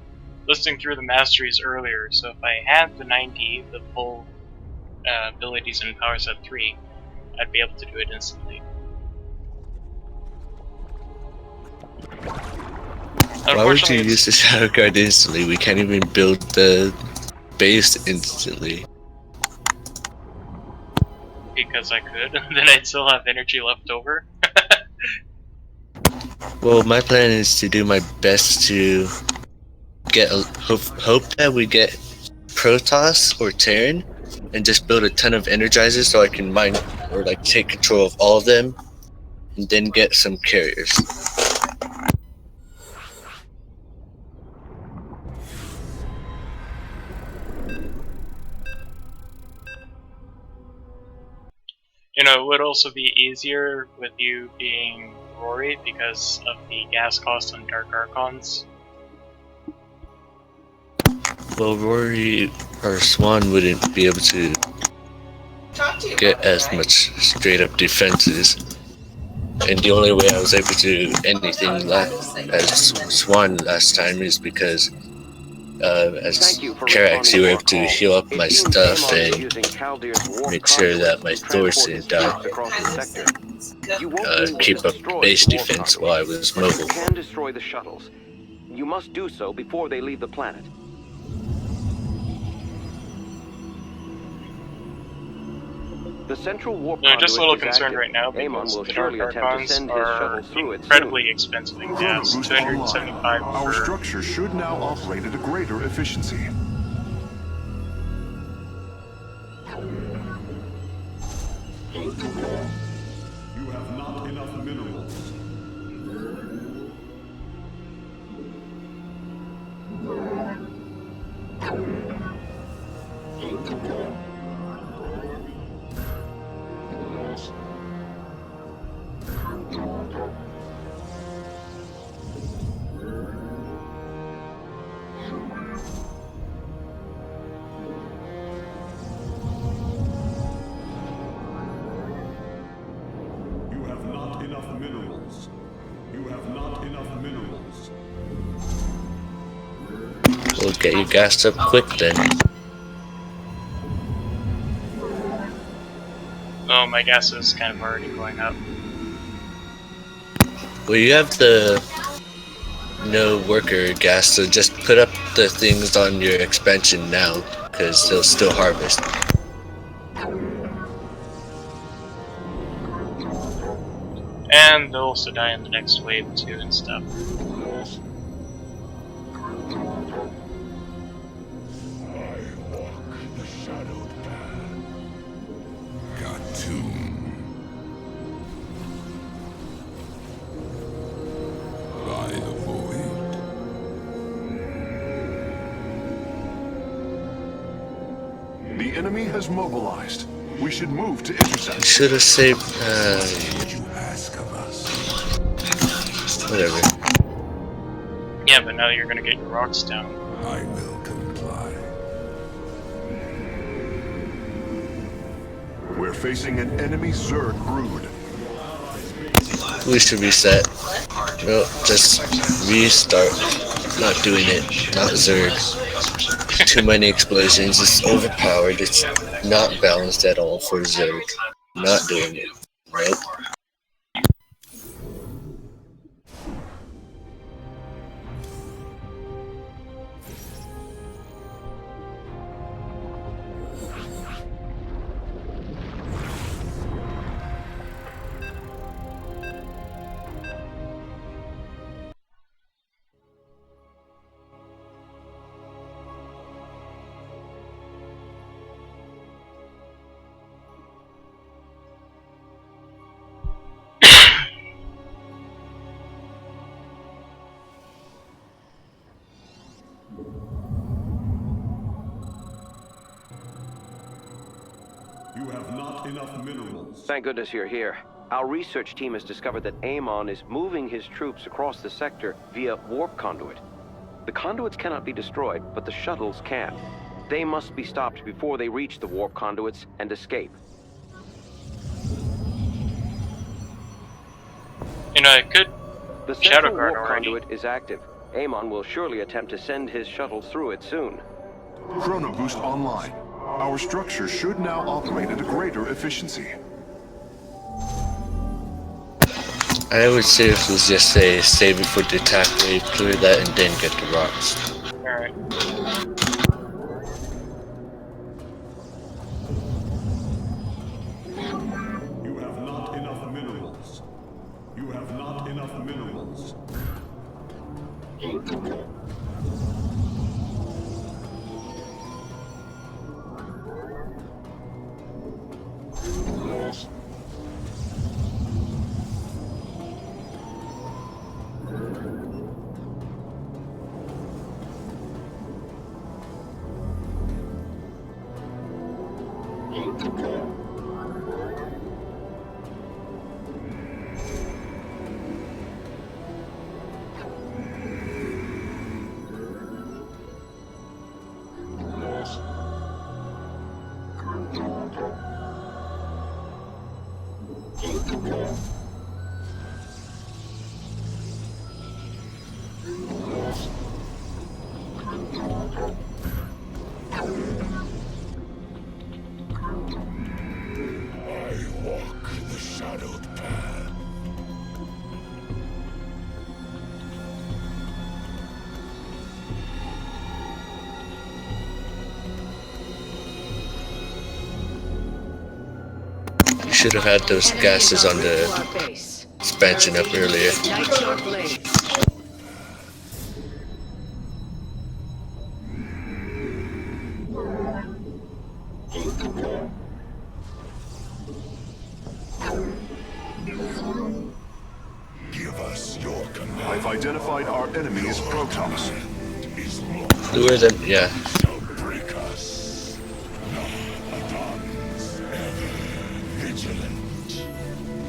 listening through the masteries earlier, so if I had the 90, the full abilities in power set 3, I'd be able to do it instantly. Why would you use the Shadow Guard instantly? We can't even build the base instantly. Because I could, then I'd still have energy left over. Well, my plan is to do my best to get hope that we get Protoss or Terran and just build a ton of Energizers so I can mine or like take control of all of them and then get some carriers. You know, it would also be easier with you being Rory because of the gas cost on Dark Archons. Well, Rory or Swan wouldn't be able to get as much straight up defenses. And the only way I was able to do anything as Swan last time is because as Karax, you were able to heal up my stuff and make sure that my Thors didn't die. Keep up base defense while I was mobile. You can destroy the shuttles. You must do so before they leave the planet. The central warp I'm just a little concerned right now because the Dark Archons are incredibly expensive in gas. 275 Our structure should now operate at a greater efficiency. You have not enough minerals. We'll get you gassed up quick then. Oh, my gas is kind of already going up. Well, you have the no worker gas, so just put up the things on your expansion now, because they'll still harvest. And they'll also die in the next wave too and stuff. The enemy has mobilized. We should move to intercept. Should have saved. Whatever. Yeah, but now you're gonna get your rocks down. I will comply. We're facing an enemy Zerg brood. We should reset. No, just restart. Not doing it. Not Zerg. Too many explosions. It's overpowered. It's not balanced at all for Zerg. Not doing it. Right? not enough minerals. Thank goodness you're here. Our research team has discovered that Amon is moving his troops across the sector via warp conduit. The conduits cannot be destroyed, but the shuttles can. They must be stopped before they reach the warp conduits and escape. You know, I could The shadow central guard warp already. conduit is active. Amon will surely attempt to send his shuttles through it soon. Chrono boost online. Our structure should now operate at a greater efficiency. I would say if it was just say save it for the attack wave, clear that, and then get the rocks. Alright. You have not enough minerals. You have not enough minerals. You should have had those gases on the expansion up earlier. Ignite your blades. Give us your command. I've identified our enemy's Protoss. Lure them, yeah. Break us. Adams, ever vigilant,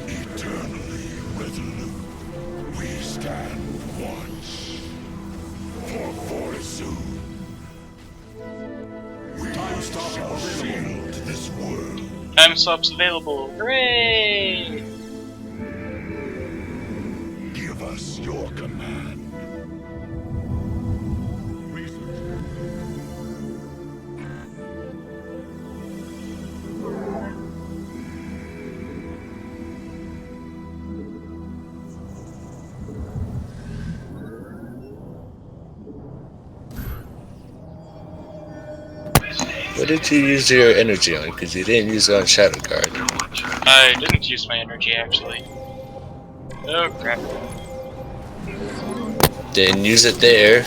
eternally resolute. We stand watch for Forsoon. Time stop available to this world. Time stops available. Hooray! Give us your command. What did you use your energy on? Because you didn't use it on Shadow Guard. I didn't use my energy actually. Oh crap. Then use it there.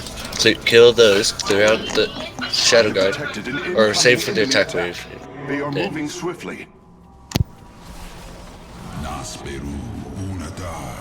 Kill those. Clear out the Shadow Guard. Or save for the attack wave. They are moving swiftly. Nasperu Unatar.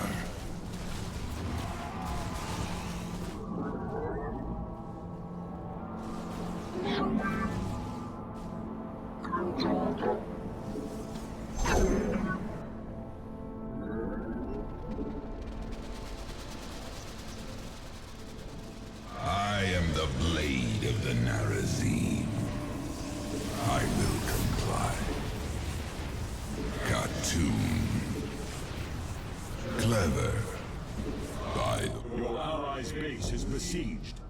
I am the blade of the Narazim. I will comply. Cartoon. Clever. By your allies' base is besieged.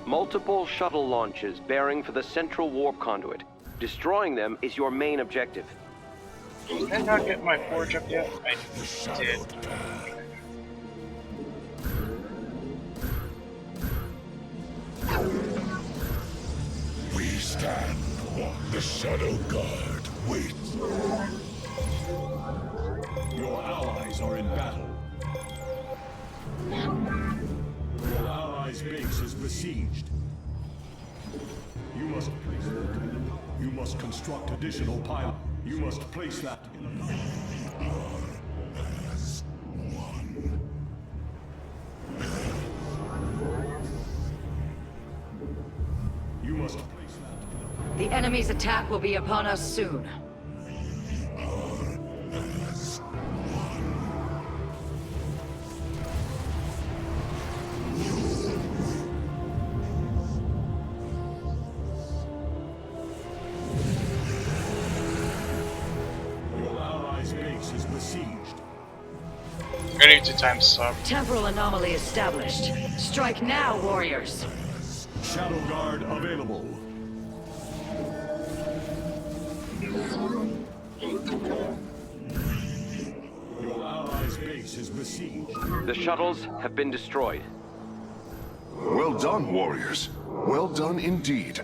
Multiple shuttle launches bearing for the central warp conduit. Destroying them is your main objective. Did I not get my forge up yet? I did. We stand. The Shadow Guard waits. Your allies are in battle. Your allies' base is besieged. You must place that. You must construct additional pylons. You must place that in a The enemy's attack will be upon us soon. Your allies' base is besieged. I need to time stop. Temporal anomaly established. Strike now, warriors. Shadow Guard available. Your allies' base is besieged. The shuttles have been destroyed. Well done, warriors. Well done indeed.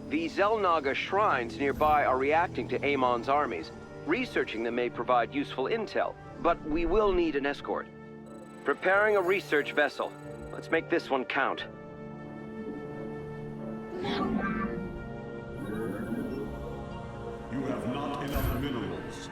The Zelnaga shrines nearby are reacting to Amon's armies. Researching them may provide useful intel, but we will need an escort. Preparing a research vessel. Let's make this one count. You have not enough minerals.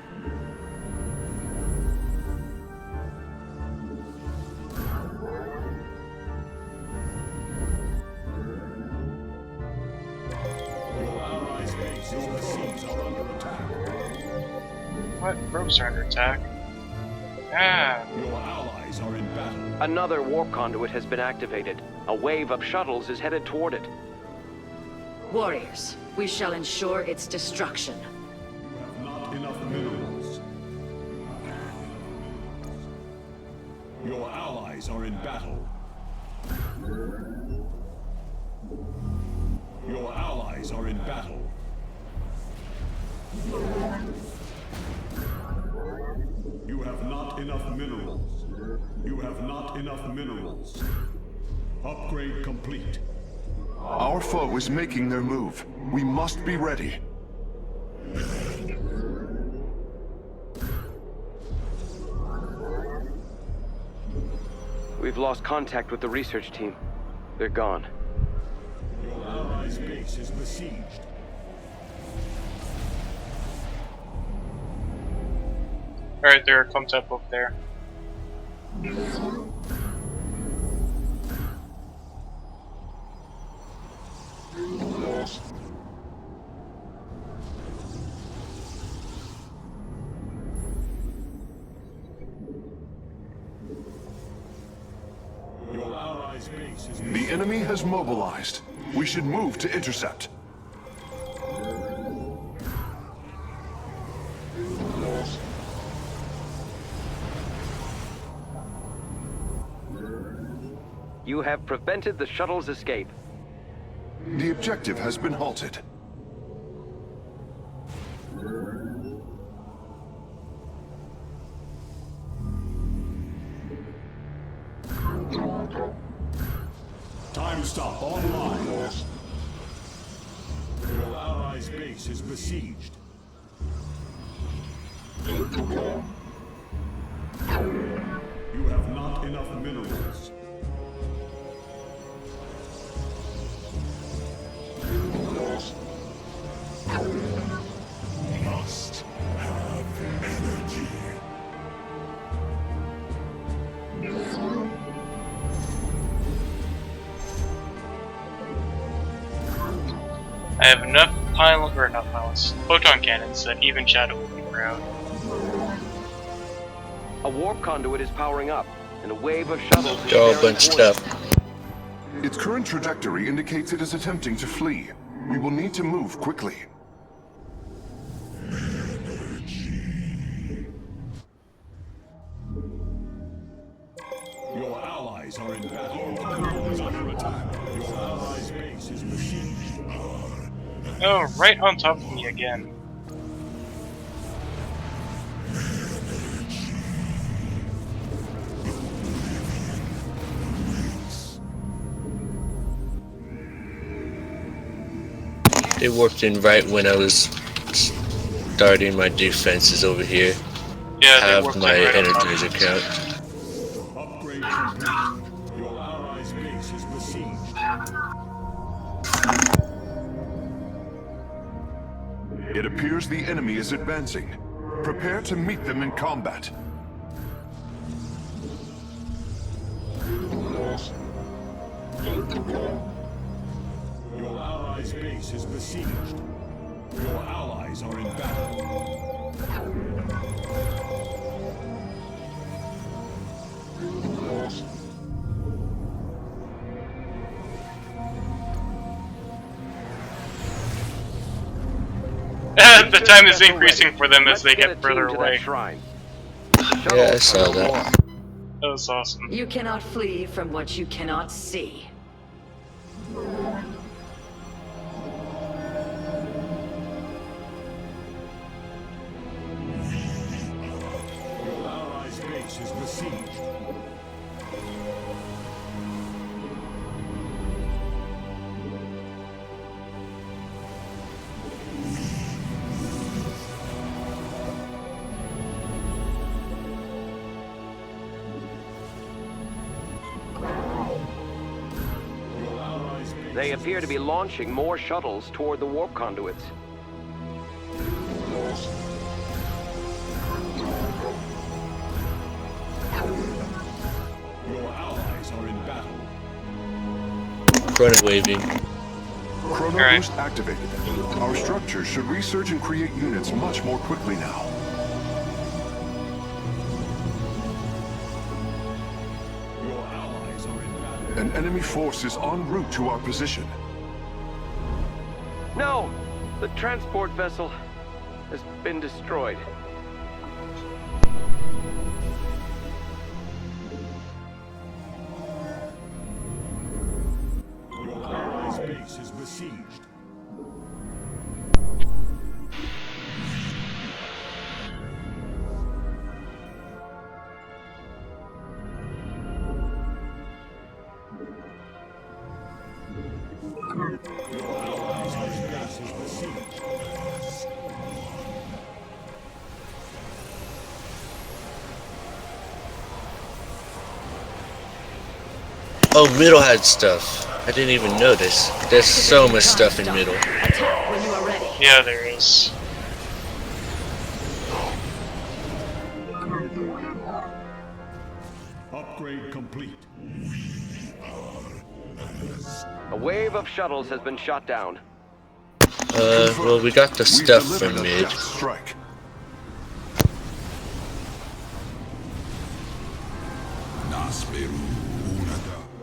Your allies' base is besieged are under attack. What? Ropes are under attack. Ah. Your allies are in battle. Another warp conduit has been activated. A wave of shuttles is headed toward it. Warriors, we shall ensure its destruction. You have not enough minerals. Your allies are in battle. Your allies are in battle. You have not enough minerals. You have not enough minerals. Upgrade complete. Our foe is making their move. We must be ready. We've lost contact with the research team. They're gone. Your allies' base is besieged. Alright, there comes up over there. Your allies' base is The enemy has mobilized. We should move to intercept. You have prevented the shuttle's escape. The objective has been halted. Time stop online. Your allies' base is besieged. You have not enough minerals. Must have energy. I have enough photon cannons that even Shadow will be proud. A warp conduit is powering up, and a wave of shuttles is They're all bearing bunched towards up. it. Its current trajectory indicates it is attempting to flee. We will need to move quickly. Your allies are in battle. Your is under attack. Your allies' base is besieged. Oh, right on top of me again. They warped in right when I was starting my defenses over here. Yeah, they Have warped my in right on top of energizer me. count. Upgrade complete. Your allies' base is besieged. It appears the enemy is advancing. Prepare to meet them in combat. Your allies' base base is besieged. Your allies are in battle. The time is increasing for them as they get further away. Yeah, I saw that. That was awesome. You cannot flee from what you cannot see. Your allies' base is besieged. They appear to be launching more shuttles toward the warp conduits. Your allies are in battle. Chrono waving. Chrono boost activated. Our structures should research and create units much more quickly now. Your allies are in battle. An enemy force is en route to our position. No! The transport vessel has been destroyed. Your allies' base is besieged. Your allies' base is besieged. Oh, middle had stuff. I didn't even notice. There's so much stuff in middle. Attack when you are ready. Yeah, there is. Upgrade complete. A wave of shuttles has been shot down. Well, we got the We've stuff delivered from a mid. death strike.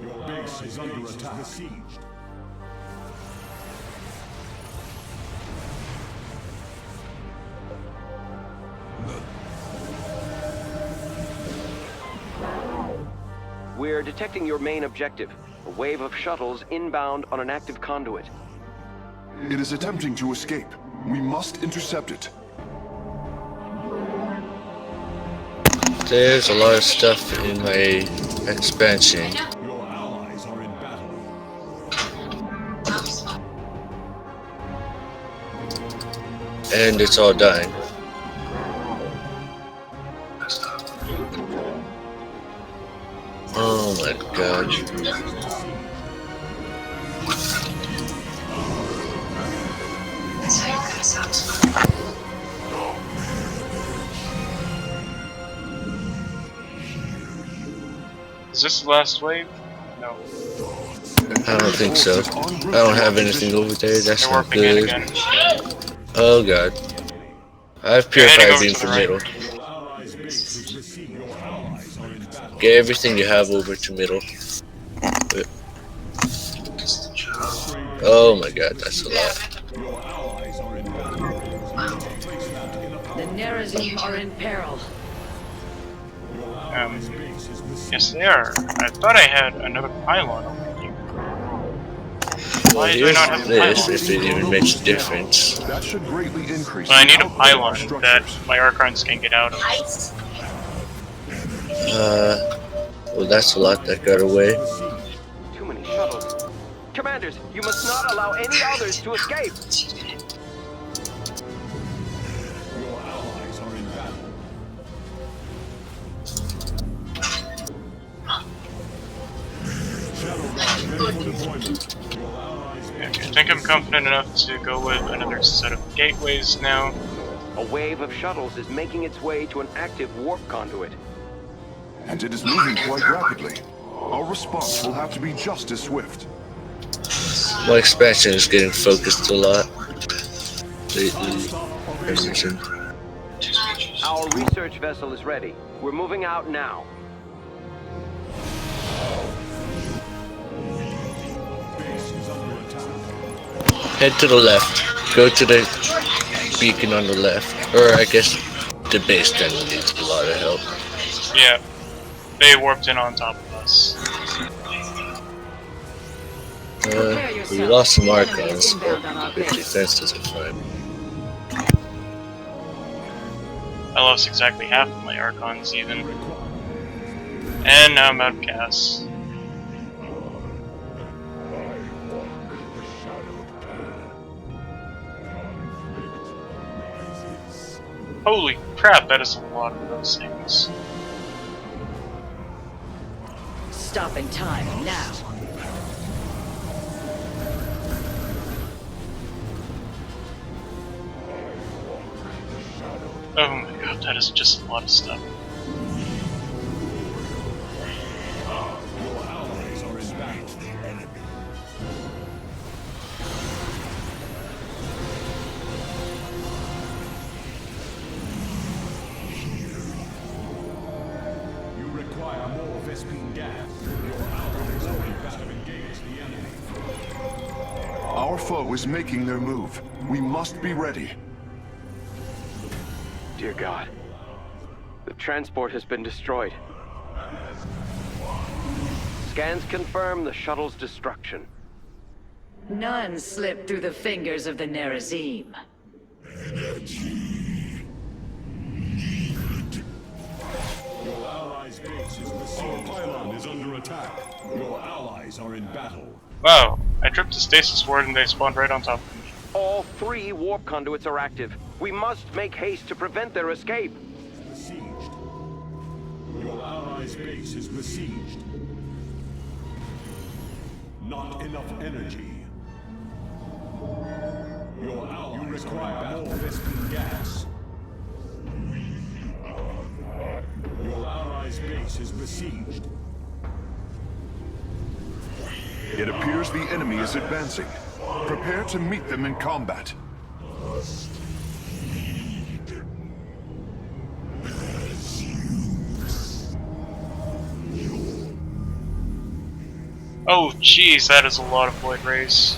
Your base is under attack. Besieged. We're detecting your main objective, a wave of shuttles inbound on an active conduit. It is attempting to escape. We must intercept it. There's a lot of stuff in my expansion. Your allies are in battle. And it's all dying. Oh my god. Is this the last wave? No. I don't think so. I don't have anything over there. That's They're not warping in good. again. Oh god. I have They're heading purified over beam to for the right. middle. Your allies' base is besieged. Your allies are in battle. Get everything you have over to middle. Oh my god, that's a lot. Your allies are in battle. Place that in a The Nerazim are in peril. base is besieged. Yes, they are. I thought I had another pylon over here. Well, Why do I not have here's a this, pylon? if it even makes a difference. That should greatly increase But I the need a output of our pylon that structures. my Archons can get out of. Well, that's a lot that got away. Too many shuttles. Commanders, you must not allow any others to escape! Your allies are in battle. Shadow Guard ready for deployment. Your allies' I think I'm confident enough to go with another set of gateways now. A wave of shuttles is making its way to an active warp conduit. And it is moving quite rapidly. Our response will have to be just as swift. My expansion is getting focused a lot lately. Our research vessel is ready. We're moving out now. Head to the left. Go to the beacon on the left. Or I guess the base then needs a lot of help. Yeah. They warped in on top of us. We lost some Archons, but the defense isn't fine. I lost exactly half of my Archons even. And now I'm out of gas. Holy crap, that is a lot of those things. Stopping time now. Oh my god, that is just a lot of stuff. Your allies are in battle. You require more Vespine gas. Your allies are in battle. Engage the enemy. Our foe is making their move. We must be ready. Dear God. The transport has been destroyed. Scans confirm the shuttle's destruction. None slipped through the fingers of the Nerazim. Your allies' base is besieged. Our pylon is under attack. Your allies are in battle. Wow, I tripped the stasis ward and they spawned right on top of me. All 3 warp conduits are active. We must make haste to prevent their escape. Besieged. Your allies' base is besieged. Not enough energy. Your allies require more Vespine gas. Your allies' base is besieged. It appears the enemy is advancing. Prepare to meet them in combat. Oh jeez, that is a lot of Void Rays.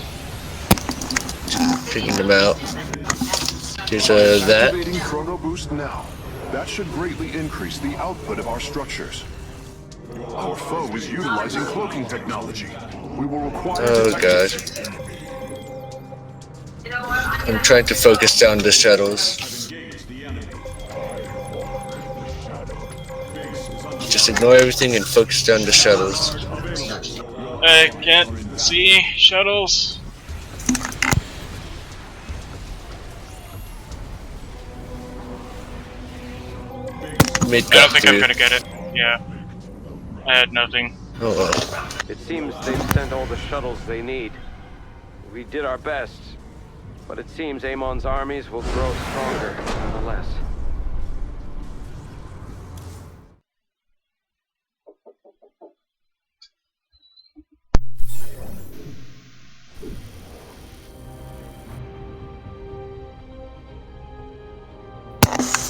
Taking them out. There's that. Activating Chrono Boost now. That should greatly increase the output of our structures. Our foe is utilizing cloaking technology. We will require Oh god. I'm trying to focus down the shuttles. Just ignore everything and focus down the shuttles. I can't see shuttles. I don't think I'm gonna get it. Yeah. I had nothing. Oh well. It seems they've sent all the shuttles they need. We did our best, but it seems Amon's armies will grow stronger nonetheless.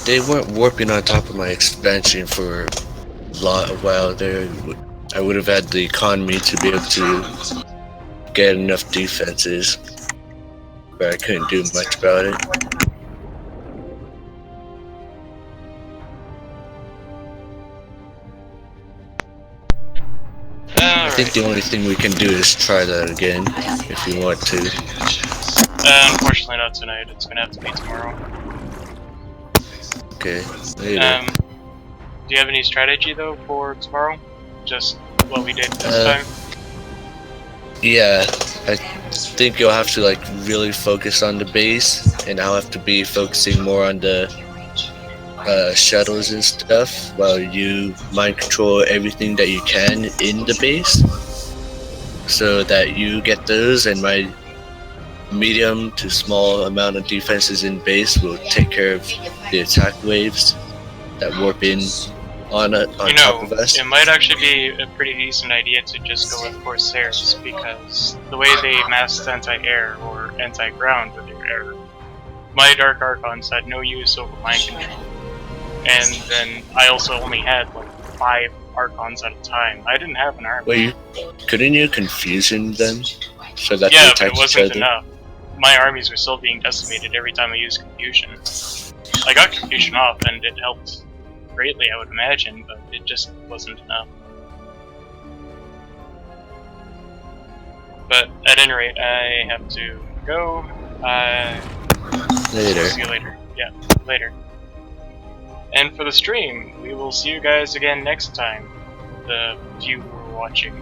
They weren't warping on top of my expansion for a while there. I would have had the economy to be able to get enough defenses, but I couldn't do much about it. I think the only thing we can do is try that again, if you want to. Unfortunately not tonight, it's gonna have to be tomorrow. Okay, later. Do you have any strategy though for tomorrow? Just what we did this time? Yeah, I think you'll have to like really focus on the base, and I'll have to be focusing more on the shuttles and stuff, while you mind control everything that you can in the base, so that you get those, and my medium to small amount of defenses in base will take care of the attack waves that warp in on top of us? It might actually be a pretty decent idea to just go with Corsairs, because the way they masked anti-air or anti-ground with their air, my Dark Archons had no use over mind control. And then I also only had like 5 Archons at a time. I didn't have an army. Wait, couldn't you confusion them so that they Yeah, attack but it wasn't each other? enough. My armies were still being decimated every time I used confusion. I got confusion off and it helped greatly, I would imagine, but it just wasn't enough. But at any rate, I have to go. Later. See you later. Yeah, later. And for the stream, we will see you guys again next time. The few who are watching.